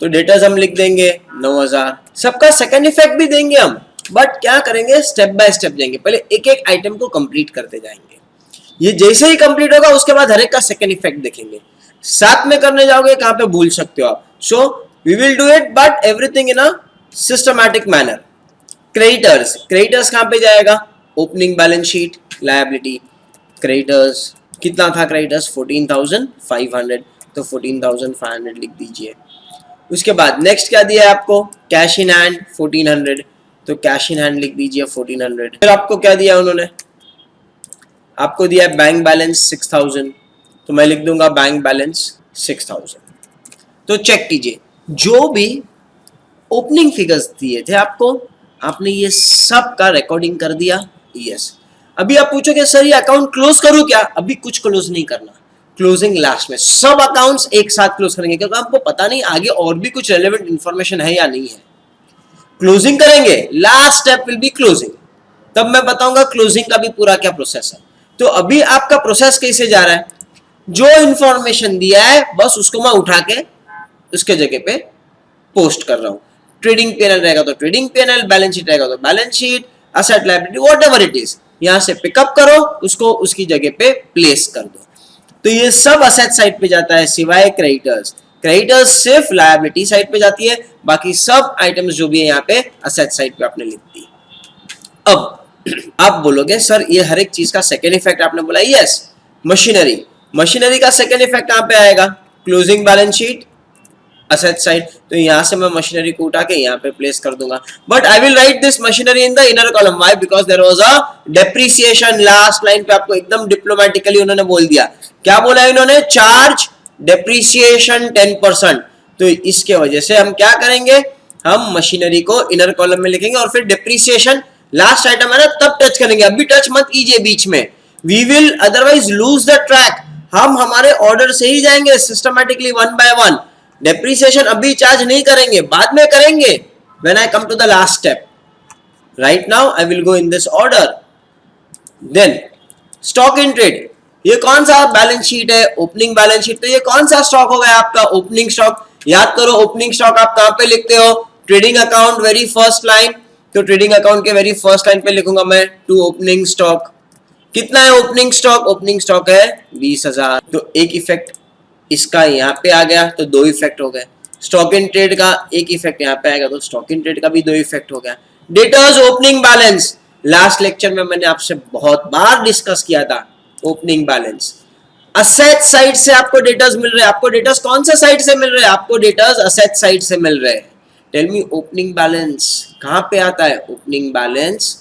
तो डेटर्स हम लिख देंगे 9,000. सबका सेकंड इफेक्ट भी देंगे हम, बट क्या करेंगे, स्टेप बाय स्टेप देंगे. पहले एक एक आइटम को कंप्लीट करते जाएंगे. ये जैसे ही कंप्लीट होगा उसके बाद हर एक का सेकंड इफेक्ट देखेंगे. साथ में करने जाओगे कहां पे भूल सकते हो आप. So we will do it but everything in a systematic manner. Creditors कहां पे जाएगा, opening balance sheet, liability, creditors कितना था, क्रेडिटर्स 14,500. तो 14,500 लिख दीजिए. उसके बाद नेक्स्ट क्या दिया है आपको, कैश इन हैंड 1400. तो कैश इन हैंड लिख दीजिए 1400. फिर आपको क्या दिया उन्होंने, आपको दिया है बैंक बैलेंस 6,000. तो मैं लिख दूंगा बैंक बैलेंस 6,000. तो चेक कीजिए, जो भी ओपनिंग फिगर्स दिए थे आपको, आपने ये सब का रिकॉर्डिंग कर दिया. यस. अभी आप पूछोगे सर ये अकाउंट क्लोज करूं क्या, अभी कुछ क्लोज नहीं करना. क्लोजिंग लास्ट में, सब अकाउंट्स एक साथ क्लोज करेंगे क्योंकि हमको पता नहीं आगे और भी कुछ रेलेवेंट इंफॉर्मेशन है या नहीं है। क्लोजिंग करेंगे, last step will be closing, तब मैं बताऊंगा क्लोजिंग का भी पूरा क्या प्रोसेस है। तो अभी आपका प्रोसेस कैसे जा रहा है, जो इंफॉर्मेशन दिया है बस उसको मैं उठा के उसके जगह पे पोस्ट कर रहा हूं। ट्रेडिंग पीएनएल रहेगा तो ट्रेडिंग पीएनएल, बैलेंस शीट रहेगा तो balance sheet, asset liability whatever it is, यहां से पिकअप करो, उसको उसकी जगह पे प्लेस कर दो। तो ये सब असेट साइड पे जाता है सिवाय क्रेडिटर्स। क्रेडिटर्स सिर्फ लायबिलिटी साइड पे जाती है, बाकी सब आइटम्स जो भी है यहाँ पे असेट साइड पे आपने लिख दी। अब आप बोलोगे सर ये हर एक चीज का सेकेंड इफेक्ट आपने बोला, यस मशीनरी, मशीनरी का सेकेंड इफेक्ट कहां पे आएगा, closing balance sheet asset side, तो यहां से मैं मशीनरी को उठा के यहां पे प्लेस कर दूंगा। But I will write this machinery in the inner column, why, because there was a depreciation. Last line पे आपको एकदम डिप्लोमेटिकली उन्होंने बोल दिया, क्या बोला इन्होंने, चार्ज डेप्रिसिएशन 10%। तो इसके वजह से हम क्या करेंगे, हम मशीनरी को इनर कॉलम में लिखेंगे और फिर डेप्रिसिएशन लास्ट आइटम है ना तब टच करेंगे, अभी टच मत कीजिए बीच में, we will otherwise lose the track. हम हमारे ऑर्डर से ही जाएंगे systematically one by one, depreciation अभी चार्ज नहीं करेंगे, बाद में करेंगे when I come to the last step. Right now I will go in this order. Then stock in trade, ये कौन सा बैलेंस शीट है, ओपनिंग बैलेंस शीट, तो ये कौन सा स्टॉक हो गया आपका, ओपनिंग स्टॉक। याद करो ओपनिंग स्टॉक आप कहां पे लिखते हो, trading account very first line, तो ट्रेडिंग अकाउंट के वेरी फर्स्ट लाइन पे लिखूंगा मैं टू ओपनिंग स्टॉक। कितना है ओपनिंग स्टॉक, ओपनिंग स्टॉक है 20,000, तो एक इफेक्ट इसका यहाँ पे आ गया, तो दो इफेक्ट हो गए। स्टॉक इन ट्रेड का एक इफेक्ट यहाँ पे आएगा, तो स्टॉक इन ट्रेड का भी दो इफेक्ट हो गया। Debtors opening balance, last lecture में मैंने आपसे बहुत बार डिस्कस किया था ओपनिंग बैलेंस। असेट साइड से आपको डेटर्स मिल रहे हैं, आपको डेटर्स कौन सा साइड से मिल रहे हैं, आपको डेटर्स असेट साइड से मिल रहे हैं। टेल मी ओपनिंग बैलेंस कहां पे आता है, ओपनिंग बैलेंस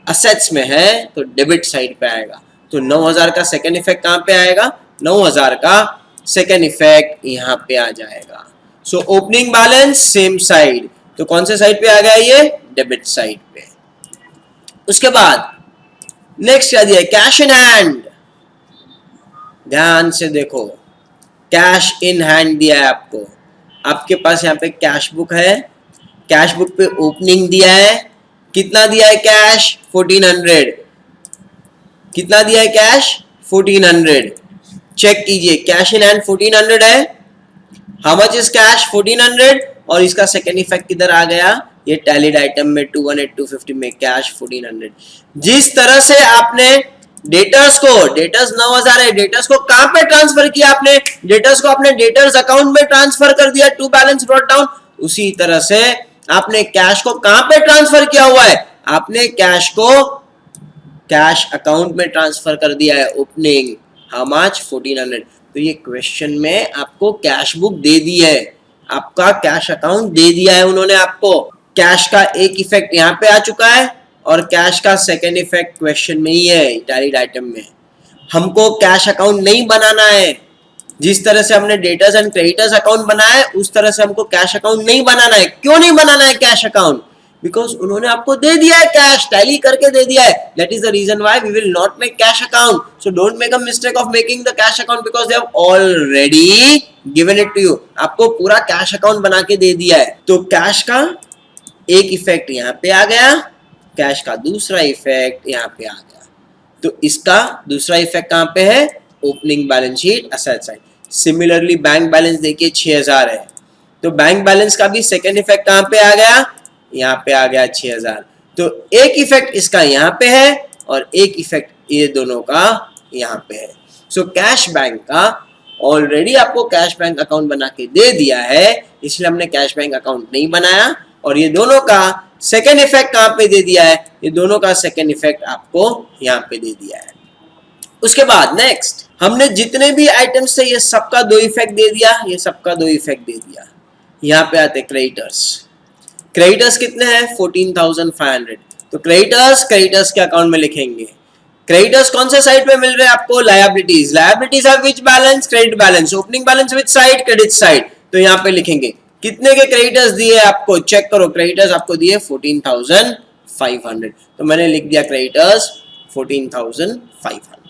असेट्स में है तो डेबिट साइड पे आएगा, तो 9,000 का सेकेंड इफेक्ट कहां पे आएगा, 9,000 का सेकेंड इफेक्ट यहां पे आ जाएगा। सो ओपनिंग बैलेंस सेम साइड, तो कौन से साइड पे आ गया ये, डेबिट साइड पे। उसके बाद नेक्स्ट क्या दिया है, कैश इन हैंड, ध्यान से देखो, कैश इन हैंड दिया है आपको, आपके पास यहाँ पे कैश बुक है, कैश बुक पे ओपनिंग दिया है, कितना दिया है कैश 1400, कितना दिया है कैश 1400, चेक कीजिए कैश इन हैंड 1400 है, हाउ मच इज कैश 1400, और इसका सेकेंड इफेक्ट किधर आ गया, ये टैलिड आइटम में 218,250 में कैश 1400। जिस तरह से आपने डेटर्स को, डेटर्स 9,000 है, डेटर्स को कहां पे ट्रांसफर किया आपने, डेटर्स को अपने डेटर्स अकाउंट में ट्रांसफर कर दिया टू बैलेंस ब्रॉट डाउन, उसी तरह से आपने कैश को कहां पे ट्रांसफर किया हुआ है, आपने कैश को कैश अकाउंट में ट्रांसफर कर दिया है, ओपनिंग हाउ मच 1400। तो ये क्वेश्चन में आपको कैश बुक दे दी है, आपका कैश अकाउंट दे दिया है उन्होंने आपको, कैश का एक इफेक्ट यहाँ पे आ चुका है और कैश का सेकेंड इफेक्ट क्वेश्चन में ही है टैलिड आइटम में। हमको कैश अकाउंट नहीं बनाना है, जिस तरह से हमने डेटर्स एंड क्रेडिटर्स अकाउंट बनाया है उस तरह से हमको कैश अकाउंट नहीं बनाना है। क्यों नहीं बनाना है कैश अकाउंट, बिकॉज उन्होंने आपको दे दिया है, कैश टैली करके दे दिया है, that is the reason why we will not make cash account. So don't make a mistake of making the cash account because they have already given it to you, आपको पूरा कैश अकाउंट बना के दे दिया है। तो कैश का एक इफेक्ट यहाँ पे आ गया, कैश का दूसरा इफेक्ट यहाँ पे आ गया, तो इसका दूसरा इफेक्ट कहाँ पे है, opening balance sheet asset side. Similarly bank balance देखिए 6,000 है, तो बैंक बैलेंस का भी सेकेंड इफेक्ट कहाँ पे आ गया, यहाँ पे आ गया 6,000। तो एक इफेक्ट इसका यहाँ पे है और एक इफेक्ट ये दोनों का यहाँ पे है। सो कैश बैंक का ऑलरेडी आपको कैश बैंक अकाउंट बना के दे दिया है, इसलिए हमने कैश बैंक अकाउंट नहीं बनाया, और ये दोनों का सेकेंड इफेक्ट कहाँ पे दे दिया है, ये दोनों का सेकेंड इफेक्ट आपको यहाँ पे दे दिया है। उसके बाद नेक्स्ट हमने जितने भी आइटम्स थे ये सबका दो इफेक्ट दे दिया, ये सबका दो इफेक्ट दे दिया। यहाँ पे आते क्रेडिटर्स, क्रेडिटर्स कितने हैं 14,500, तो क्रेडिटर्स के अकाउंट में लिखेंगे। क्रेडिटर्स कौन से साइड पे मिल रहे हैं आपको, liabilities, liabilities are which balance, credit balance, opening balance which side, credit side, तो यहाँ पे लिखेंगे कितने के क्रेडिटर्स दिए आपको, चेक करो, क्रेडिटर्स आपको दिए 14,500, तो मैंने लिख दिया क्रेडिटर्स 14,500।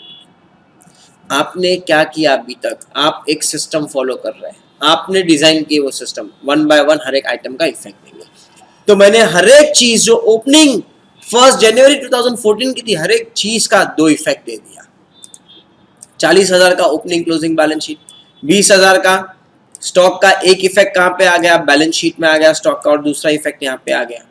आपने क्या किया अभी तक, आप एक सिस्टम फॉलो कर रहे हैं, आपने डिजाइन किए वो सिस्टम, वन बाय वन हर एक आइटम का इफेक्ट देंगे। तो मैंने हर एक चीज जो ओपनिंग 1 जनवरी 2014 की थी, हर एक चीज का 2 इफेक्ट दे दिया। 40,000 का ओपनिंग क्लोजिंग बैलेंस शीट, 20,000 का स्टॉक का एक इफेक्ट कहां पे आ गया, बैलेंस शीट में आ गया स्टॉक का, और दूसरा इफेक्ट यहाँ पे आ गया।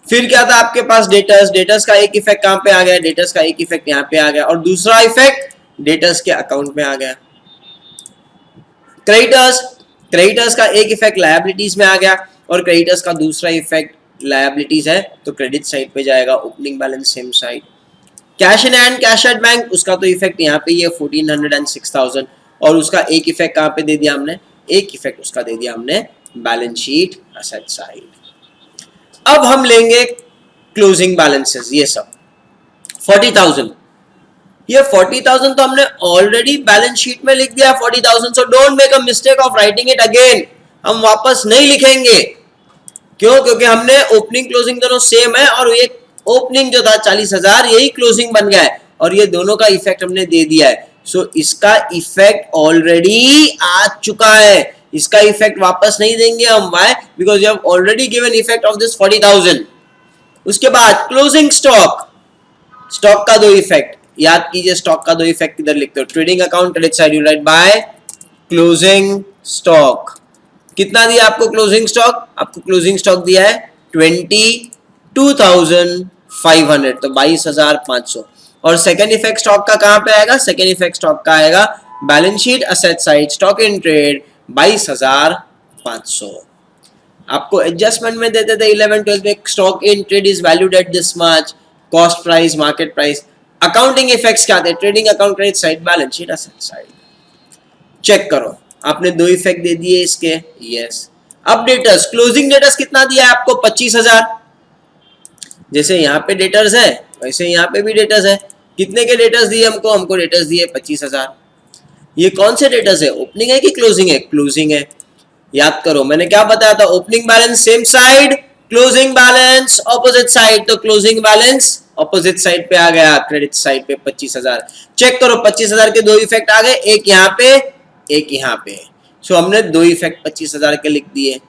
फिर क्या था आपके पास, डेटर्स, डेटर्स का एक इफेक्ट कहां पे आ गया, डेटर्स का एक इफेक्ट यहाँ पे आ गया, और दूसरा इफेक्ट डेटर्स के अकाउंट में आ गया। क्रेडिटर्स, क्रेडिटर्स का एक इफेक्ट लायबिलिटीज में आ गया, और क्रेडिटर्स का दूसरा इफेक्ट लायबिलिटीज है तो क्रेडिट साइड पे जाएगा, opening balance same side. Cash in hand, cash at bank, उसका तो इफेक्ट यहाँ पे ये 1400 and 6000, और उसका एक इफेक्ट कहाँ पे दे दिया हमने, एक इफेक्ट उसका दे दिया हमने बैलेंस शीट असेट साइड। अब हम लेंगे क्लोजिंग बैलेंसेस, ये सब 40,000, ये 40,000 तो हमने ऑलरेडी बैलेंस शीट में लिख दिया 40,000, सो don't make a mistake of writing it again, हम वापस नहीं लिखेंगे। क्यों? क्योंकि हमने ओपनिंग क्लोजिंग दोनों सेम है, और ये ओपनिंग जो था 40,000 यही क्लोजिंग बन गया है, और ये दोनों का इफेक्ट हमने दे दिया है। सो इसका इफेक्ट ऑलरेडी आ चुका है, इसका इफेक्ट वापस नहीं देंगे हम। Why? Because you have already given effect of this 40,000। उसके बाद क्लोजिंग स्टॉक, स्टॉक का 2 इफेक्ट, याद कीजिए स्टॉक का 2 इफेक्ट किधर लिखते हो, trading account credit side, you right by closing stock. कितना दिया आपको क्लोजिंग स्टॉक? आपको क्लोजिंग स्टॉक दिया है 22,500, तो 22,500। और सेकेंड इफेक्ट स्टॉक का कहां पे आएगा? सेकेंड इफेक्ट स्टॉक का आएगा balance sheet asset side, stock in trade 22,500। आपको एडजस्टमेंट में देते थे 11 12 में, stock in trade is valued at this much, cost price, market price. Accounting effects क्या थे? Trading account credit side, balance sheet asset side. Check करो, आपने 2 इफेक्ट दे दिए इसके, यस। अब डेटर्स, क्लोजिंग डेटर्स कितना दिया है आपको? 25,000। जैसे यहाँ पे डेटर्स है वैसे यहाँ पे भी डेटर्स है। कितने के डेटर्स दिए हमको? हमको डेटर्स दिए 25,000। ये कौन से डेटर्स है? ओपनिंग है कि क्लोजिंग है? क्लोजिंग है। याद करो मैंने क्या बताया था, opening balance same side, closing balance opposite side. तो क्लोजिंग बैलेंस ऑपोजिट साइड पे आ गया, क्रेडिट साइड पे 25,000। चेक करो 25,000 के 2 इफेक्ट आ गए, एक यहाँ पे एक यहाँ पे। सो हमने 2 इफेक्ट 25,000 के लिख दिए।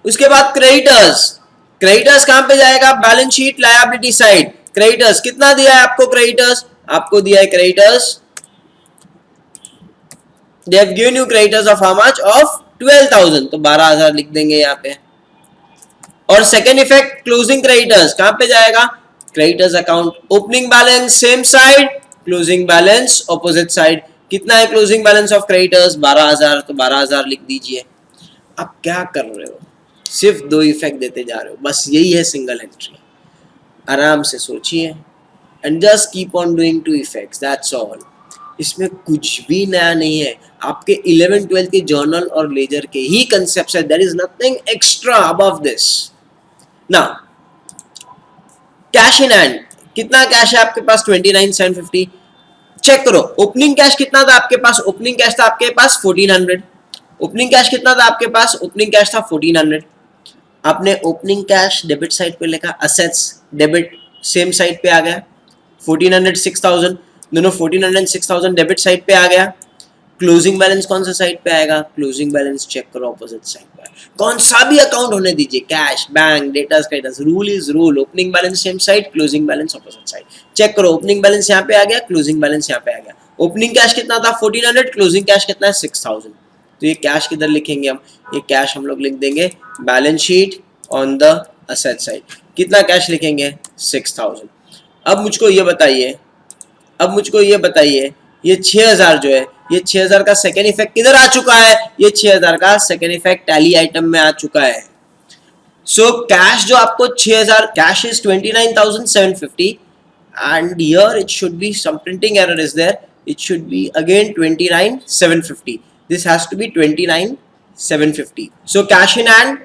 उसके बाद क्रेडिटर्स, क्रेडिटर्स कहां पे जाएगा? Balance sheet liability side. Creditors कितना दिया है आपको? क्रेडिटर्स आपको दिया है creditors, they have given you creditors of how much? of 12,000, तो 12,000 लिख देंगे यहाँ पे। और सेकेंड इफेक्ट क्लोजिंग क्रेडिटर्स कहां पे जाएगा? Creditors account, opening balance same side, closing balance opposite side. कितना है क्लोजिंग बैलेंस ऑफ क्रेडिटर्स? 12,000, तो 12,000 लिख दीजिए। आप क्या कर रहे हो? सिर्फ 2 इफेक्ट देते जा रहे हो, बस यही है सिंगल एंट्री। आराम से सोचिए and just keep on doing 2 effects, that's all. इसमें कुछ भी नया नहीं है, आपके 11 12 के जर्नल और लेजर के ही कंसेप्ट्स है, there is nothing extra above this. Now cash in hand, कितना कैश है आपके पास? 29,750। चेक करो ओपनिंग कैश कितना था आपके पास? ओपनिंग कैश था आपके पास 1400। ओपनिंग कैश कितना था आपके पास? ओपनिंग कैश था 1400। आपने ओपनिंग कैश डेबिट साइड पे लिखा, असेट्स डेबिट सेम साइड पे आ गया, 1400 6000, दोनों 1400 6000 डेबिट साइड पे आ गया। क्लोजिंग बैलेंस कौन सा साइड पे आएगा? क्लोजिंग बैलेंस चेक करो ऑपोजिट साइड पे। कौन सा भी अकाउंट होने दीजिए, cash, bank, debtors, creditors, rule is rule. Opening balance same side, closing balance opposite side. Check करो ओपनिंग बैलेंस यहाँ पे आ गया, क्लोजिंग बैलेंस यहाँ पे आ गया। ओपनिंग कैश कितना था? 1400, क्लोजिंग कैश कितना है? 6000। तो ये कैश किधर लिखेंगे हम? ये कैश हम लोग लिख देंगे balance sheet on the asset side. कितना कैश लिखेंगे? 6000। अब मुझको ये बताइए, ये 6000 जो है, ये 6000 का सेकेंड इफेक्ट किधर आ चुका है? ये 6000 का सेकेंड इफेक्ट टैली आइटम में आ चुका है। सो कैश जो आपको 6000, cash is 29,750 and here it should be some printing error is there, it should be again 29,750। This has to be 29,750। So cash in hand,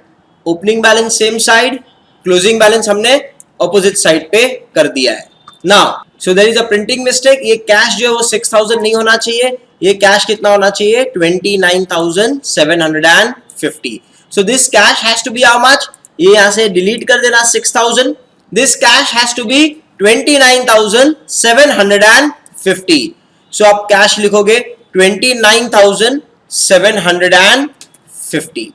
opening balance same side, closing balance हमने ऑपोजिट साइड पे कर दिया है। Now so there is a printing mistake, ये कैश जो है वो 6000 नहीं होना चाहिए, ये कैश कितना होना चाहिए? 29,750। So this cash has to be how much? ये यहां से डिलीट कर देना 6000, this cash has to be 29,750। सो आप कैश लिखोगे 29,750.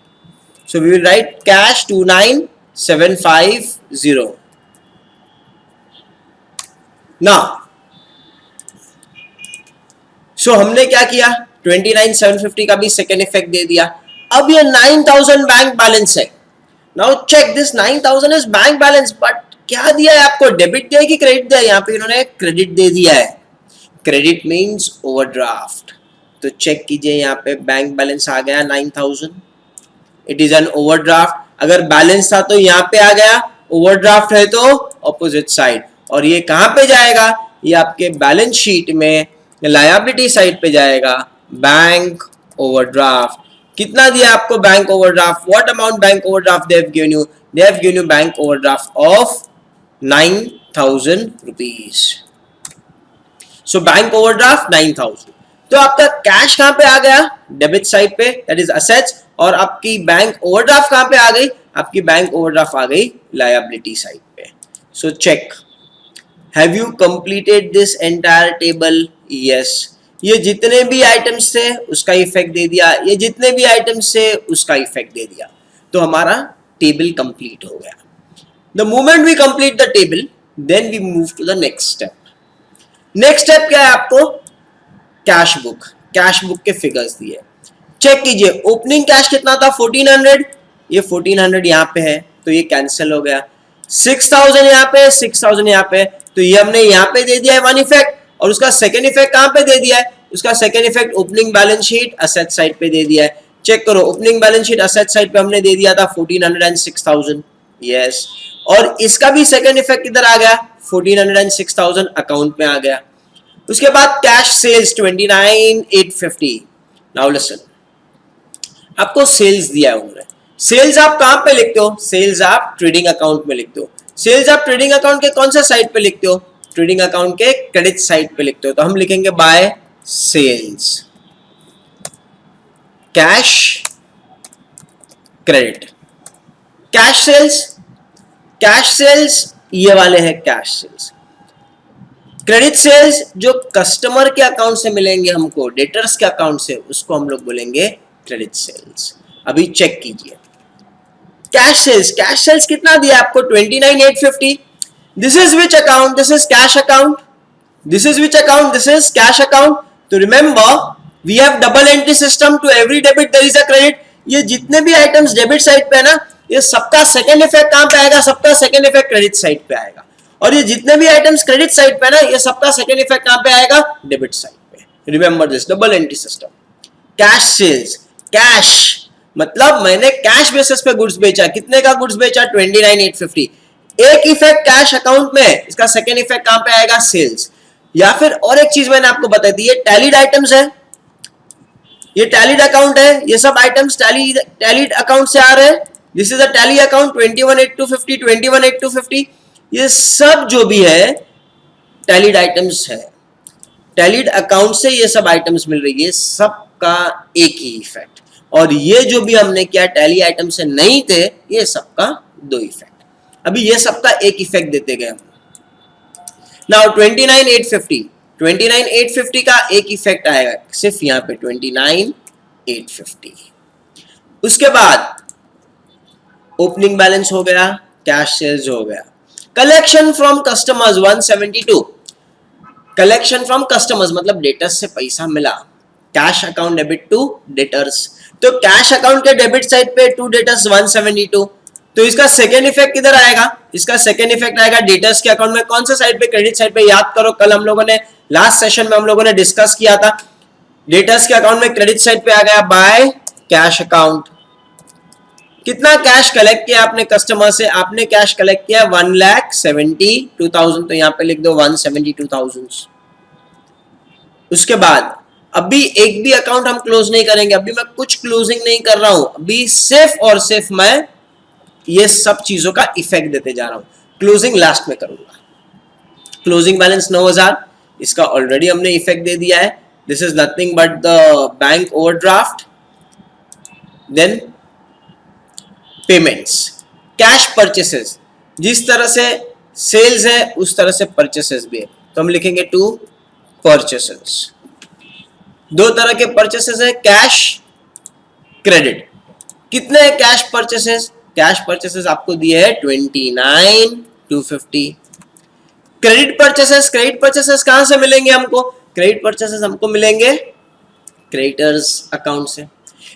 So we will write cash 29750. Now, so हमने क्या किया, 29,750 का भी सेकेंड इफेक्ट दे दिया. अब ये 9,000 बैंक बैलेंस है. Now check this 9,000 is bank balance, but क्या दिया है आपको, डेबिट दिया है कि क्रेडिट दिया है? यहाँ पे इन्होंने क्रेडिट दे दिया है. Credit means overdraft. तो चेक कीजिए, यहाँ पे बैंक बैलेंस आ गया 9,000. It is an overdraft. अगर बैलेंस था तो यहाँ पे आ गया, ओवरड्राफ्ट है तो ऑपोजिट साइड. और ये कहां पे जाएगा, ये आपके बैलेंस शीट में लायबिलिटी साइड पे जाएगा. Bank overdraft. कितना दिया आपको bank overdraft? What amount bank overdraft they have given you? They have given you bank overdraft of 9,000 rupees. So bank overdraft 9,000. तो आपका कैश कहां पे आ गया, डेबिट साइड पे, दैट इज असेट्स. और आपकी बैंक ओवरड्राफ्ट कहां पे आ गई, आपकी बैंक ओवरड्राफ्ट आ गई लायबिलिटी साइड पे. So check, have you completed this entire table? Yes. ये जितने भी आइटम्स थे उसका इफेक्ट दे दिया, ये जितने भी आइटम्स थे उसका इफेक्ट दे दिया. तो हमारा टेबल कंप्लीट हो गया. The moment we complete the table, then we move to the next step. Next step क्या है आपको? Cash book. कैश बुक के फिगर्स दिए. चेक कीजिए, ओपनिंग कैश कितना था 1400. ये 1400 यहाँ पे है तो ये कैंसिल हो गया. 6000 यहाँ पे, 6000 यहाँ पे, तो ये हमने यहाँ पे दे दिया है वन इफेक्ट. और उसका सेकंड इफेक्ट कहां पे दे दिया है? उसका second effect opening balance sheet asset side पे दे दिया है. चेक करो, opening balance sheet asset side पे हमने दे दिया था 1400 एंड 6000. यस. और इसका भी सेकंड इफेक्ट इधर आ गया, 1400 एंड 6000 अकाउंट में आ गया. उसके बाद कैश सेल्स 29,850. नाउ लिसन, आपको सेल्स दिया है उन्होंने. सेल्स आप कहां पे लिखते हो? सेल्स आप ट्रेडिंग अकाउंट में लिखते हो. सेल्स आप ट्रेडिंग अकाउंट के कौन सा साइड पे लिखते हो? ट्रेडिंग अकाउंट के क्रेडिट साइड पे लिखते हो. तो हम लिखेंगे by sales, cash credit. Cash sales, cash sales ये वाले हैं कैश सेल्स. क्रेडिट सेल्स जो कस्टमर के अकाउंट से मिलेंगे हमको, डेटर्स के अकाउंट से, उसको हम लोग बोलेंगे क्रेडिट सेल्स. अभी चेक कीजिए, कैश सेल्स, कैश सेल्स कितना दिया आपको 29,850. This is which account? This is cash account. This is which account? This is cash account. तो remember, we have double entry system. To every debit there is a credit. ये जितने भी आइटम्स डेबिट साइड पे है ना, ये सबका सेकंड इफेक्ट कहां पे आएगा? सबका सेकंड इफेक्ट क्रेडिट साइड पे आएगा. और ये जितने भी आइटम्स क्रेडिट साइड पे है ना, ये सबका सेकंड इफेक्ट कहां पे आएगा? डेबिट साइड पे. Remember this, double entry system. Cash sales, cash मतलब मैंने कैश बेसिस पे गुड्स बेचा. कितने का गुड्स बेचा? 29,850. एक इफेक्ट कैश अकाउंट में, इसका सेकंड इफेक्ट कहां पे आएगा? सेल्स. या फिर और एक चीज मैंने आपको बताई थी, ये टैलीड आइटम्स है, ये टैलीड अकाउंट है. ये सब आइटम्स टैलीड अकाउंट से आ रहे हैं. This is a tally account 21,850, 21,850. ये सब जो भी है टैलीड आइटम्स है. टैलीड अकाउंट से ये सब आइटम्स मिल रही है, सबका एक ही इफेक्ट. और ये जो भी हमने किया टैली आइटम से नहीं थे, ये सबका दो इफेक्ट. अभी ये सबका एक इफेक्ट देते गए. नाउ 29,850, 29,850 का एक इफेक्ट आएगा सिर्फ यहाँ पे 29,850. उसके बाद ओपनिंग बैलेंस हो गया, कैश सेल्स हो गया. Collection from customers 172. Collection from customers मतलब डेटर्स से पैसा मिला. Cash account debit to debtors. तो कैश अकाउंट के डेबिट साइड पे टू डेटर्स 172. तो इसका सेकेंड इफेक्ट किधर आएगा? इसका सेकेंड इफेक्ट आएगा डेटर्स के अकाउंट में. कौन सा साइड पे? क्रेडिट साइड पे. याद करो, कल हम लोगों ने लास्ट सेशन में हम लोगों ने डिस्कस किया था, डेटर्स के अकाउंट में क्रेडिट साइड पे आ गया बाय कैश अकाउंट. कितना कैश कलेक्ट किया आपने कस्टमर से? आपने कैश कलेक्ट किया 1,72,000. तो यहाँ पे लिख दो 172,000. उसके बाद अभी एक भी अकाउंट हम क्लोज नहीं करेंगे. अभी मैं कुछ क्लोजिंग नहीं कर रहा हूं. अभी सिर्फ और सिर्फ मैं ये सब चीजों का इफेक्ट देते जा रहा हूं. क्लोजिंग लास्ट में करूंगा. क्लोजिंग बैलेंस 9,000, इसका ऑलरेडी हमने इफेक्ट दे दिया है. This is nothing but the bank overdraft. Then payments, cash purchases. जिस तरह से सेल्स है उस तरह से परचेसेस भी है. तो हम लिखेंगे टू परचेसेस. दो तरह के परचेसेस है, कैश क्रेडिट। कितने कैश परचेसेस? कैश परचेसेस आपको दिए है 29,250। क्रेडिट परचेसेस कहां से मिलेंगे हमको? क्रेडिट परचेसेस हमको मिलेंगे क्रेडिटर्स अकाउंट से।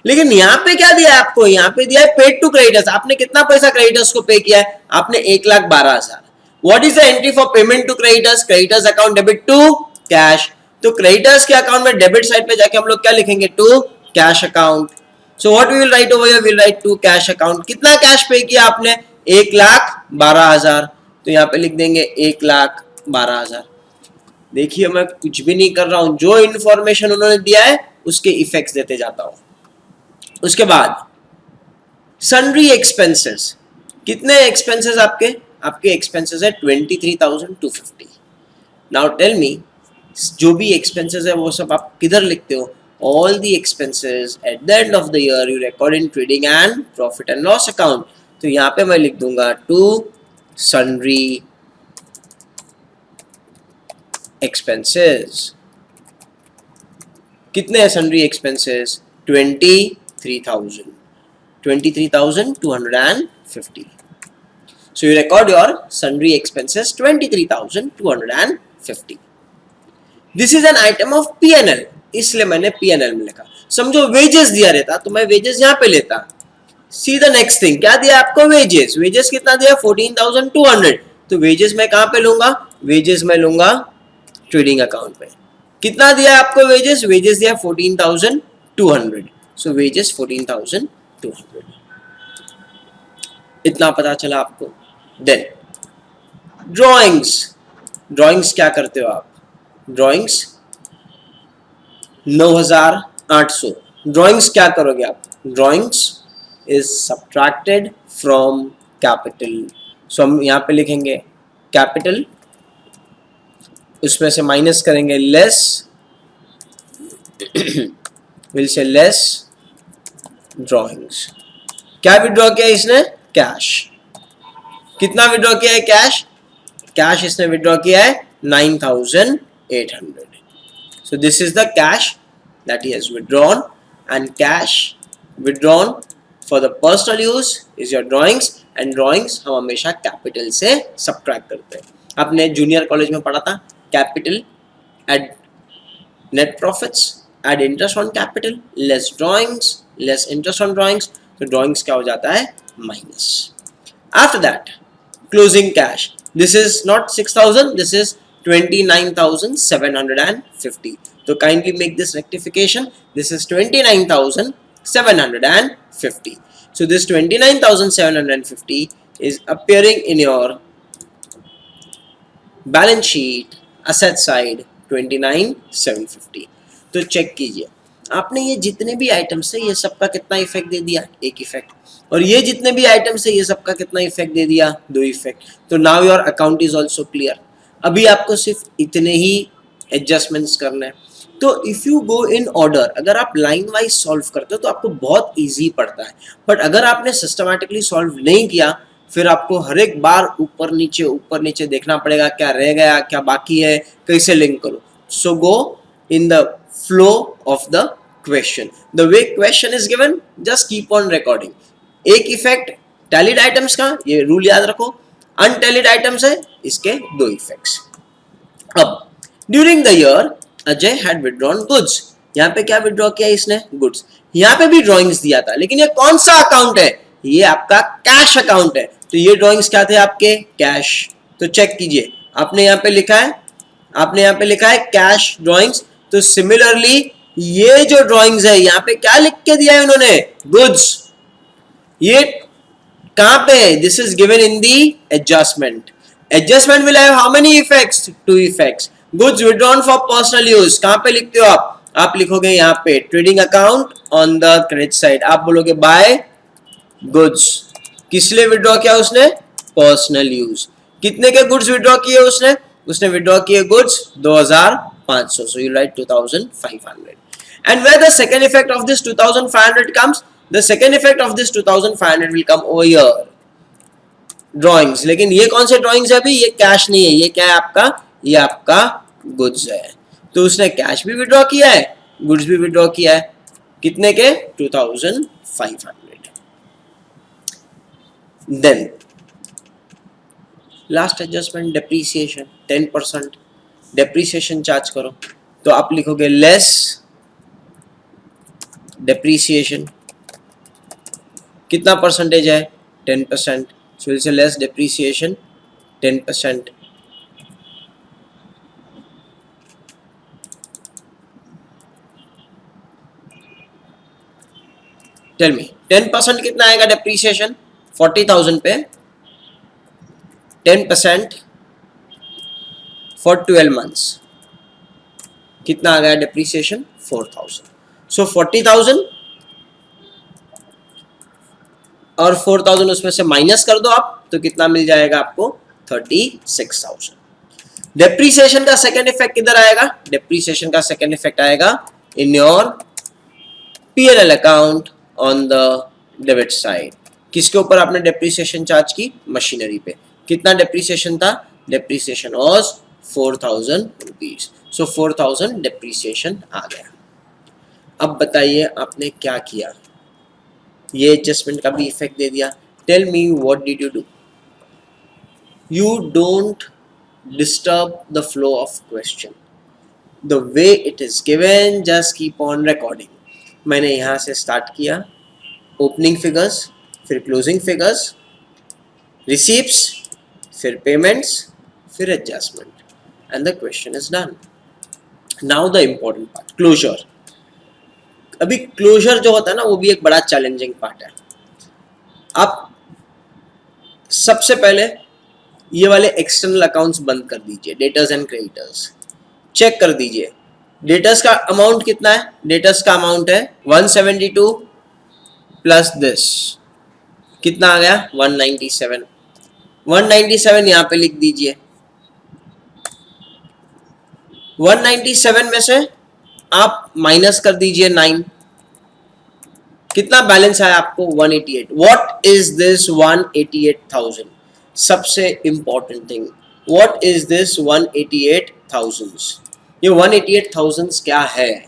लेकिन यहाँ पे क्या दिया है आपको? यहाँ पे दिया है पेड टू क्रेडिटर्स। आपने कितना पैसा क्रेडिटर्स को पे किया है? आपने 1,12,000। What is the entry for payment to creditors? Creditors account debit to cash. तो क्रेडिटर्स के अकाउंट में डेबिट साइड पे जाके हम लोग क्या लिखेंगे? To cash account. So what we will write over here? Will write to cash account. कितना कैश पे किया आपने? 1,12,000। तो यहाँ पे लिख देंगे 1,12,000। देखिए मैं कुछ भी नहीं कर रहा हूं, जो इंफॉर्मेशन उन्होंने दिया है उसके इफेक्ट्स देते जाता हूं। उसके बाद सन्ड्री एक्सपेंसेस। कितने एक्सपेंसेस आपके? आपके एक्सपेंसेस है 23,250। नाउ टेल मी, जो भी एक्सपेंसेस है वो सब आप किधर लिखते हो? All the expenses at the end of the year you record in trading and profit and loss account. तो यहाँ पे मैं लिख दूंगा टू सन्ड्री एक्सपेंसेस। कितने हैं sundry expenses? 23,250. So you record your sundry expenses 23,250. This is an item of P&L, इसलिए मैंने P&L में लिखा। समझो वेजेस दिया रहता तो मैं वेजेस यहाँ पे लेता। सी द नेक्स्ट थिंग, क्या दिया आपको? वेजेस। वेजेस कितना दिया? 14,200। तो वेजेस मैं कहाँ पे लूंगा? वेजेस मैं लूंगा ट्रेडिंग अकाउंट में। कितना दिया आपको वेजेस? वेजेस दिया 14,200। सो वेजेस 14,200। इतना पता चला आपको। Then drawings. ड्रॉइंग्स क्या करते हो आप? ड्रॉइंग्स 9,800। ड्रॉइंग्स क्या करोगे आप? Drawings is subtracted from capital. So हम यहाँ पे लिखेंगे कैपिटल, उसमें से माइनस करेंगे less, will say less drawings. क्या विड्रॉ किया इसने? कैश। कितना विड्रॉ किया है? कैश। कैश इसने विड्रॉ किया है 9,800। सो this is the cash that he has withdrawn, and cash withdrawn for the personal use is your drawings. And drawings हम हमेशा कैपिटल से सब्ट्रैक्ट करते हैं। आपने जूनियर कॉलेज में पढ़ा था capital add net profits, add interest on capital, less drawings, less interest on drawings. तो ड्रॉइंग्स क्या हो जाता है? Minus. After that closing cash. This is not 6,000, this is 29,750. तो kindly make this rectification. This is 29,750. So this 29,750 is appearing in your balance sheet asset side 29,750. तो चेक कीजिए, आपने ये जितने भी आइटम्स है ये सबका कितना इफेक्ट दे दिया? एक इफेक्ट। और ये जितने भी आइटम्स है ये सबका कितना इफेक्ट दे दिया? दो इफेक्ट। तो now your account is also clear. अभी आपको सिर्फ इतने ही एडजस्टमेंट्स करने हैं। तो if you go in order, अगर आप लाइन वाइज सॉल्व करते हो तो आपको बहुत इजी पड़ता है। बट अगर आपने सिस्टमैटिकली सॉल्व नहीं किया, फिर आपको हर एक बार ऊपर नीचे देखना पड़ेगा, क्या रह गया, क्या बाकी है, कैसे लिंक करो। So go in the flow of the question, the way question is given, just keep on recording. एक इफेक्ट टैलिड आइटम्स का, ये रूल याद रखो। अनटैलिड आइटम्स है, इसके दो इफेक्ट्स। अब during the year Ajay had withdrawn goods. यहाँ पे क्या विड्रॉ किया इसने? गुड्स। यहाँ पे भी ड्रॉइंग्स दिया था, लेकिन ये कौन सा अकाउंट है? ये आपका कैश अकाउंट है। तो ये ड्रॉइंग्स क्या थे आपके? कैश। तो चेक कीजिए, आपने यहाँ पे लिखा है कैश ड्रॉइंग्स। तो सिमिलरली ये जो ड्रॉइंग्स है यहाँ पे क्या लिख के दिया है उन्होंने? गुड्स। ये कहां पे है? This is given in the adjustment. Adjustment will have how many effects? Two effects. Goods withdrawn for personal use कहां पे लिखते हो आप? आप लिखोगे यहाँ पे trading account on the credit side. आप बोलोगे बाय गुड्स। किस लिए विड्रॉ किया उसने? Personal use. कितने के गुड्स विड्रॉ किए उसने? उसने विड्रॉ किए goods 2,500. So you write 2,500. And where the second effect of this 2,500 comes? The second effect of this 2,500 will come over here. Drawings. लेकिन ये कौन से ड्रॉइंग्स है? अभी ये कैश नहीं है, ये क्या है आपका? ये आपका गुड्स है। तो उसने कैश भी विड्रॉ किया है गुड्स भी विड्रॉ किया है, कितने के 2500। Then last adjustment depreciation 10% depreciation charge करो, तो आप लिखोगे लेस डेप्रीसिएशन, कितना परसेंटेज है 10%, सो इसे लेस डेप्रीसिएशन 10%। टेल मी 10% कितना आएगा डेप्रीसिएशन 40,000 पे, 10% फॉर 12 मंथ्स कितना आ गया डेप्रीसिएशन 4,000। सो 40,000 और 4,000 उसमें से माइनस कर दो आप, तो कितना मिल जाएगा आपको 36,000। डेप्रीसिएशन का सेकेंड इफेक्ट किधर आएगा, डेप्रीसिएशन का सेकेंड इफेक्ट आएगा in your P&L account on the debit side. किसके ऊपर आपने डेप्रीसिएशन चार्ज की, मशीनरी पे। कितना डेप्रीसिएशन था, depreciation was 4,000 rupees, so 4,000 depreciation आ गया। अब बताइए आपने क्या किया, ये एडजस्टमेंट का भी इफेक्ट दे दिया। Tell me what did you do, you don't disturb the flow of question, the way it is given just keep on recording. मैंने यहाँ से स्टार्ट किया, ओपनिंग फिगर्स, फिर क्लोजिंग फिगर्स, रिसीप्ट्स, फिर पेमेंट्स, फिर adjustment, and the question is done. Now the important part, closure. अभी क्लोजर जो होता है ना, वो भी एक बड़ा चैलेंजिंग पार्ट है। आप सबसे पहले ये वाले एक्सटर्नल अकाउंट्स बंद कर दीजिए, डेटर्स एंड क्रेडिटर्स, चेक कर दीजिए डेटर्स का अमाउंट कितना है। डेटर्स का अमाउंट है 172 प्लस दिस, कितना आ गया 197। 197 यहां पे लिख दीजिए। 197 में से आप माइनस कर दीजिए 9, कितना बैलेंस आया आपको 188। व्हाट इज दिस 188,000, सबसे important thing, what is this 188,000। ये 188,000 क्या है,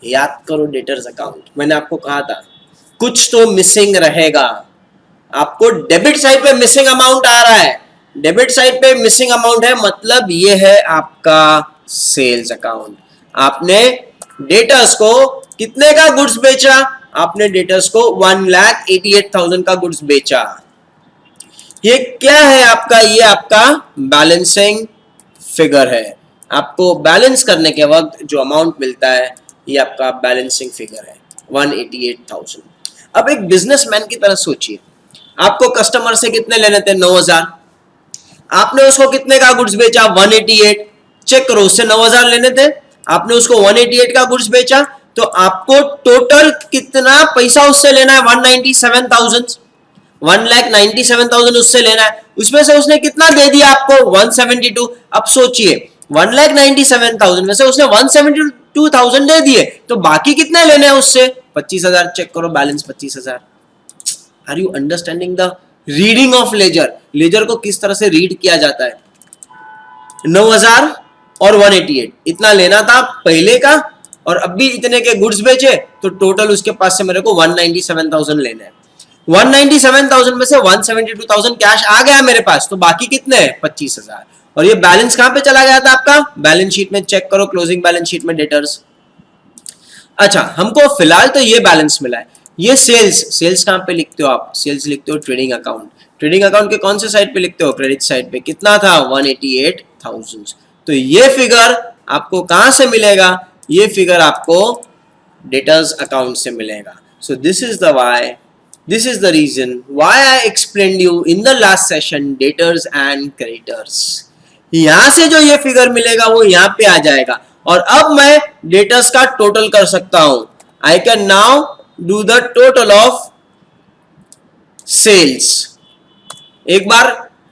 याद करो डेटर्स अकाउंट। मैंने आपको कहा था कुछ तो मिसिंग रहेगा, आपको डेबिट साइड पे मिसिंग अमाउंट आ रहा है, डेबिट साइड पे मिसिंग अमाउंट है, मतलब ये है आपका सेल्स अकाउंट। आपने डेटर्स को कितने का गुड्स बेचा, आपने डेटर्स को 1,88,000 का गुड्स बेचा। ये क्या है आपका, ये आपका बैलेंसिंग फिगर है। आपको बैलेंस करने के वक्त जो अमाउंट मिलता है, ये आपका बैलेंसिंग फिगर है 188,000। अब एक बिजनेसमैन की तरह सोचिए, आपको कस्टमर से कितने लेने थे 9,000, आपने उसको कितने का गुड्स बेचा 188। चेक करो, उससे 9,000 लेने थे, आपने उसको 188 का गुड्स बेचा, तो आपको टोटल कितना पैसा उससे लेना है 197,000। 1,97,000 उससे लेना है, उसमें से उसने कितना दे दिया आपको 172। अब सोचिए 1,97,000 में से उसने 172,000 दे दिए, तो बाकी कितने लेने हैं उससे 25,000। चेक करो balance 25,000। Are you understanding the reading of ledger, ledger को किस तरह से रीड किया जाता है। 9,000 और 188 इतना लेना था पहले का, और अब भी इतने के गुड्स बेचे, तो टोटल उसके पास से मेरे को 197,000 लेना है। 197,000 में से 172,000 कैश आ गया मेरे पास, तो बाकी कितने हैं 25,000। और ये बैलेंस कहां पे चला गया था आपका, बैलेंस शीट में। चेक करो क्लोजिंग बैलेंस शीट में डेटर्स। अच्छा, हमको फिलहाल तो ये बैलेंस मिला है। ये सेल्स, सेल्स कहां पे लिखते हो आप, सेल्स लिखते हो ट्रेडिंग अकाउंट। ट्रेडिंग अकाउंट के कौन से साइड पे लिखते हो, क्रेडिट साइड पे। कितना था 188,000। तो ये फिगर आपको कहां से मिलेगा, ये फिगर आपको डेटर्स अकाउंट से मिलेगा। So this is the way, this is the reason why I explained you in the last session debtors and creditors। यहां से जो ये फिगर मिलेगा वो यहां पे आ जाएगा, और अब मैं डेटर्स का टोटल कर सकता हूं। I can now do the total of sales। एक बार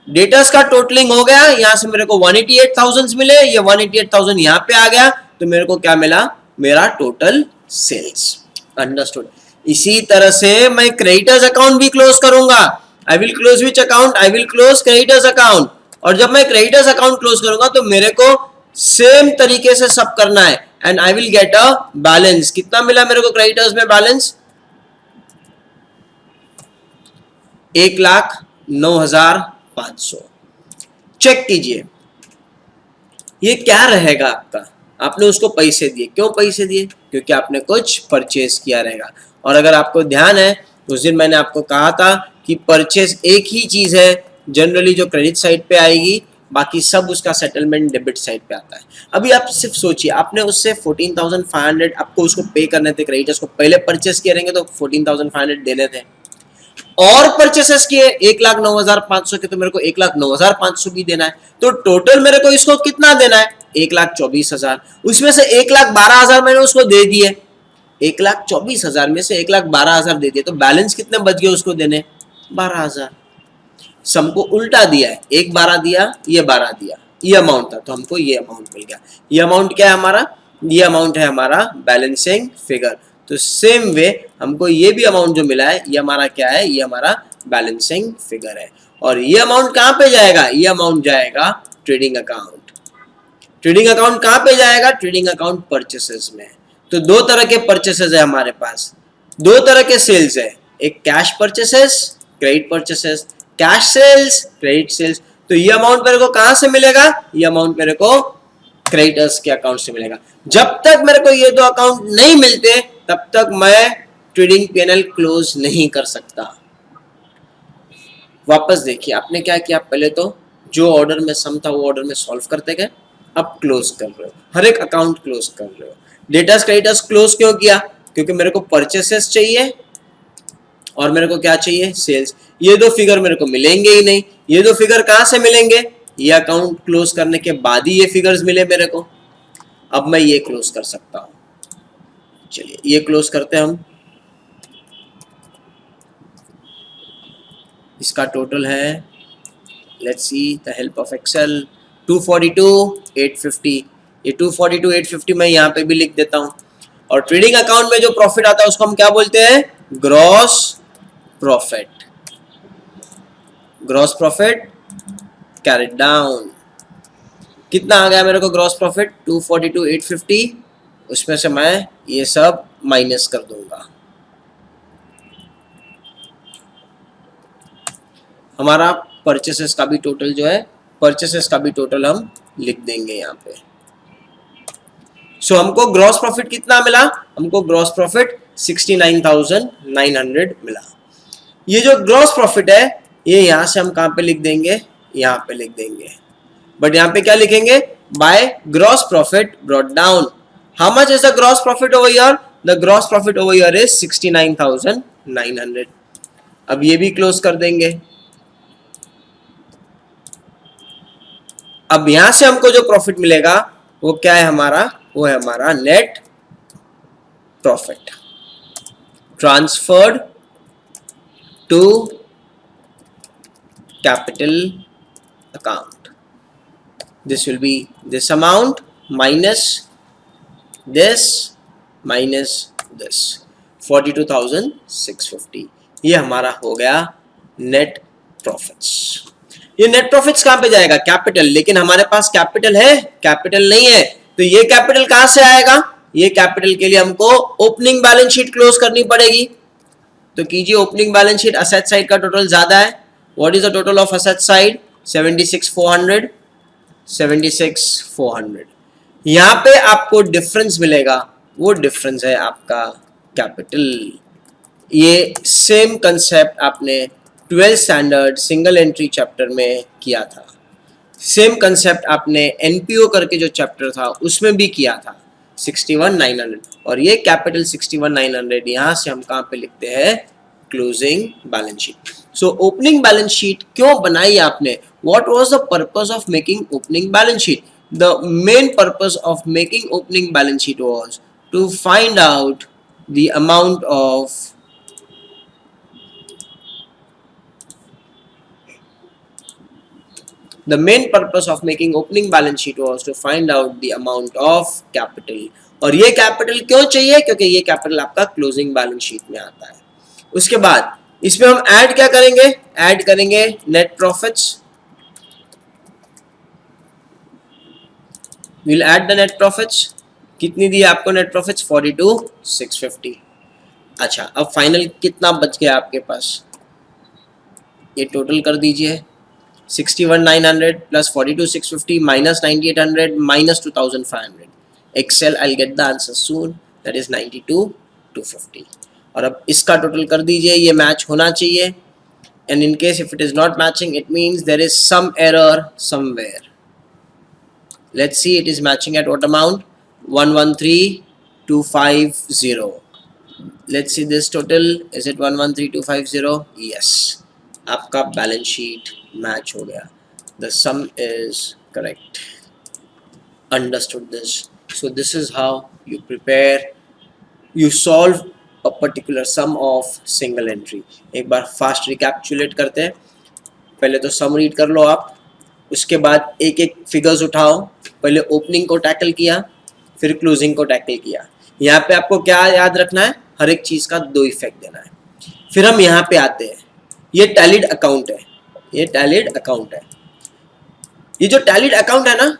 डेटर्स का टोटलिंग हो गया, यहां से मेरे को 188,000 मिले, ये 188,000 यहां पे आ गया, तो मेरे को क्या मिला, मेरा टोटल सेल्स। अंडरस्टूड। इसी तरह से मैं क्रेडिटर्स अकाउंट भी क्लोज करूंगा। I will close which account, I will close creditors account. और जब मैं क्रेडिटर्स अकाउंट क्लोज करूंगा तो मेरे को सेम तरीके से सब करना है। And I will get a balance. कितना मिला मेरे को क्रेडिटर्स में बैलेंस? 1,09,500. चेक कीजिए ये क्या रहेगा आपका. आपने उसको पैसे दिए. क्यों पैसे दिए? क्योंकि आपने कुछ परचेज किया रहेगा. और अगर आपको ध्यान है उस दिन मैंने आपको कहा था कि परचेज एक ही चीज है जनरली जो क्रेडिट साइड पे आएगी, बाकी सब उसका सेटलमेंट डेबिट साइड पे आता है. अभी आप सिर्फ सोचिए आपने उससे 14,500 आपको उसको पे करने थे क्रेडिटर्स को. पहले परचेस किए रहेंगे तो 14,500 देने थे और परचेसेस किए 1,09,500 के, तो मेरे को 1,09,500 भी देना है. तो टोटल मेरे को इसको कितना देना है? 1,24,000. उसमें से 1,12,000 मैंने उसको दे दिए. 1,24,000 में से 1,12,000 दे दिए तो बैलेंस कितने बच गए उसको देने? 12,000. सबको उल्टा दिया है. एक 12 दिया, ये 12 दिया, ये अमाउंट था तो हमको ये अमाउंट मिल गया. ये अमाउंट क्या है हमारा? ये अमाउंट है हमारा बैलेंसिंग फिगर. तो सेम वे हमको ये भी अमाउंट जो मिला है ये हमारा क्या है? ये हमारा बैलेंसिंग फिगर है. और ये अमाउंट कहां पे जाएगा? ये अमाउंट जाएगा ट्रेडिंग अकाउंट. ट्रेडिंग अकाउंट कहां पे जाएगा? ट्रेडिंग अकाउंट परचेसेस में. तो दो तरह के परचेसेस है हमारे पास, दो तरह के सेल्स है. एक cash purchases, credit purchases. Cash sales, credit sales. तो ये अमाउंट मेरे को कहां से मिलेगा? ये अमाउंट मेरे को क्रेडिटर्स के अकाउंट से मिलेगा. जब तक मेरे को ये दो अकाउंट नहीं मिलते तब तक मैं ट्रेडिंग पीएनएल क्लोज नहीं कर सकता. वापस देखिए आपने क्या किया. पहले तो जो ऑर्डर में सम था वो ऑर्डर में सॉल्व करते गए. अब क्लोज कर रहे हो, हर एक अकाउंट क्लोज कर रहे हो. डेटर्स क्रेडिटर्स क्लोज क्यों किया? क्योंकि मेरे को परचेसेस चाहिए और मेरे को क्या चाहिए? सेल्स. ये दो फिगर मेरे को मिलेंगे ही नहीं. ये दो फिगर कहां से मिलेंगे? ये अकाउंट क्लोज करने के बाद ही ये फिगर्स मिले मेरे को. अब मैं ये क्लोज कर सकता हूं. चलिए ये क्लोज करते हैं हम. इसका टोटल है, let's see the help of Excel, 242,850. ये 242,850 मैं यहाँ पे भी लिख देता हूँ. और ट्रेडिंग अकाउंट में जो प्रॉफिट आता है उसको हम क्या बोलते हैं? Gross profit. Gross profit carried down. कितना आ गया मेरे को ग्रॉस प्रॉफिट? 242,850. उसमें से मैं ये सब माइनस कर दूंगा. हमारा परचेसेस का भी टोटल जो है, परचेसेस का भी टोटल हम लिख देंगे यहाँ पे. सो हमको ग्रॉस प्रॉफिट कितना मिला? हमको ग्रॉस प्रॉफिट 69,900 मिला. ये जो ग्रॉस प्रॉफिट है ये यहाँ से हम कहाँ पे लिख देंगे? यहाँ पे लिख देंगे. बट यहाँ पे क्या लिखेंगे? By gross profit brought down. How much is the gross profit over here? The gross profit over here is 69,900. अब ये भी क्लोज कर देंगे. अब यहां से हमको जो प्रॉफिट मिलेगा वो क्या है हमारा? वो है हमारा net profit transferred to capital account. This will be this amount minus this minus this, 42,650. ये हमारा हो गया नेट प्रॉफिट्स. ये नेट प्रॉफिट्स कहां पे जाएगा? कैपिटल. लेकिन हमारे पास कैपिटल है? कैपिटल नहीं है. तो ये कैपिटल कहां से आएगा? ये कैपिटल के लिए हमको ओपनिंग बैलेंस शीट क्लोज करनी पड़ेगी. तो कीजिए opening balance sheet. Asset side का टोटल ज्यादा है. What is the total of asset side? 76,400. 76,400. यहां पे आपको डिफरेंस मिलेगा, वो डिफरेंस है आपका कैपिटल. ये सेम कंसेप्ट आपने 12th standard single entry chapter में किया था. सेम कंसेप्ट आपने एनपीओ करके जो चैप्टर था उसमें भी किया था, 61,900. और ये कैपिटल 61,900 यहाँ से हम कहाँ पे लिखते हैं? Closing balance sheet. So opening balance sheet क्यों बनाई आपने? What was the purpose of making opening balance sheet? The main purpose of making opening balance sheet was to find out the amount of The main purpose of making opening balance sheet was to find out the amount of capital. और ये कैपिटल क्यों चाहिए? क्योंकि ये कैपिटल आपका क्लोजिंग बैलेंस शीट में आता है. उसके बाद इसमें हम ऐड क्या करेंगे? ऐड करेंगे net profits. We'll add the net profits. कितनी दी आपको नेट प्रॉफिट्स? 42,650। अच्छा, अब फाइनल कितना बच गया आपके पास? ये टोटल कर दीजिए, 61,900 plus 42,650 minus 9,800 minus 2,500। Excel, I get the answer soon, that is 92,250। और अब इसका टोटल कर दीजिए, ये मैच होना चाहिए। And in case if it is not matching, it means there is some error somewhere. Let's see, it is matching at what amount? 113,250. Let's see this total. Is it 113,250? Yes. आपका बैलेंस शीट मैच हो गया. The sum is correct. Understood this. So this is how you prepare, you solve a particular sum of single entry. एक बार फास्ट रिकैप्चुलेट करते हैं. पहले तो सम रीड कर लो आप, उसके बाद एक एक फिगर्स उठाओ. पहले ओपनिंग को टैकल किया, फिर क्लोजिंग को टैकल किया. यहाँ पे आपको क्या याद रखना है? हर एक चीज का 2 इफेक्ट देना है. फिर हम यहाँ पे आते हैं, ये टैलिड अकाउंट है, ये टैलिड अकाउंट है. ये जो टैलिड अकाउंट है ना,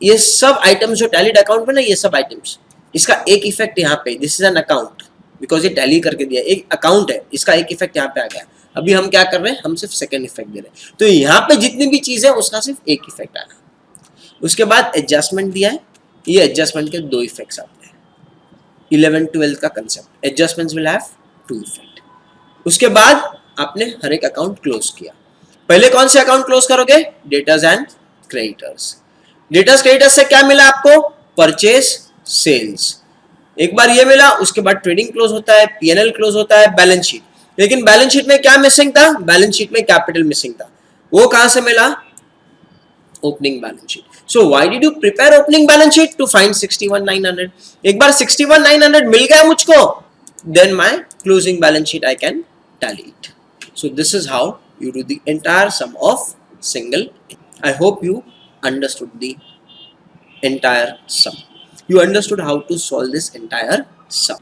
ये सब आइटम्स जो टैलिड अकाउंट में ना, ये सब आइटम्स, इसका एक इफेक्ट यहाँ पे, this is an account, because ये टैली करके दिया, एक अकाउंट है, इसका एक इफेक्ट यहाँ पे आ गया. अभी हम क्या कर रहे हैं? हम सिर्फ सेकंड इफेक्ट दे रहे हैं. तो यहाँ पे जितनी भी चीज है उसका सिर्फ एक इफेक्ट आना. उसके बाद एडजस्टमेंट दिया है, ये एडजस्टमेंट के 2 इफेक्ट्स आते हैं. 11-12 का concept, adjustments will have 2 effect. उसके बाद आपने हर एक अकाउंट क्लोज किया. पहले कौन से अकाउंट क्लोज करोगे? Debtors and creditors. Debtors creditors से क्या मिला आपको? Purchase, sales. एक बार ये मिला, उसके बाद ट्रेडिंग क्लोज होता है, पीएनएल क्लोज होता है, बैलेंस शीट. लेकिन बैलेंस शीट में क्या मिसिंग था? बैलेंस शीट में कैपिटल मिसिंग था. वो कहां से मिला? Opening balance sheet. So why did you prepare opening balance sheet? To find 61,900. एक बार 61,900 मिल गया मुझको, then my closing balance sheet I can tally it. So this is how you do the entire sum of single. I hope you understood the entire sum. You understood how to solve this entire sum.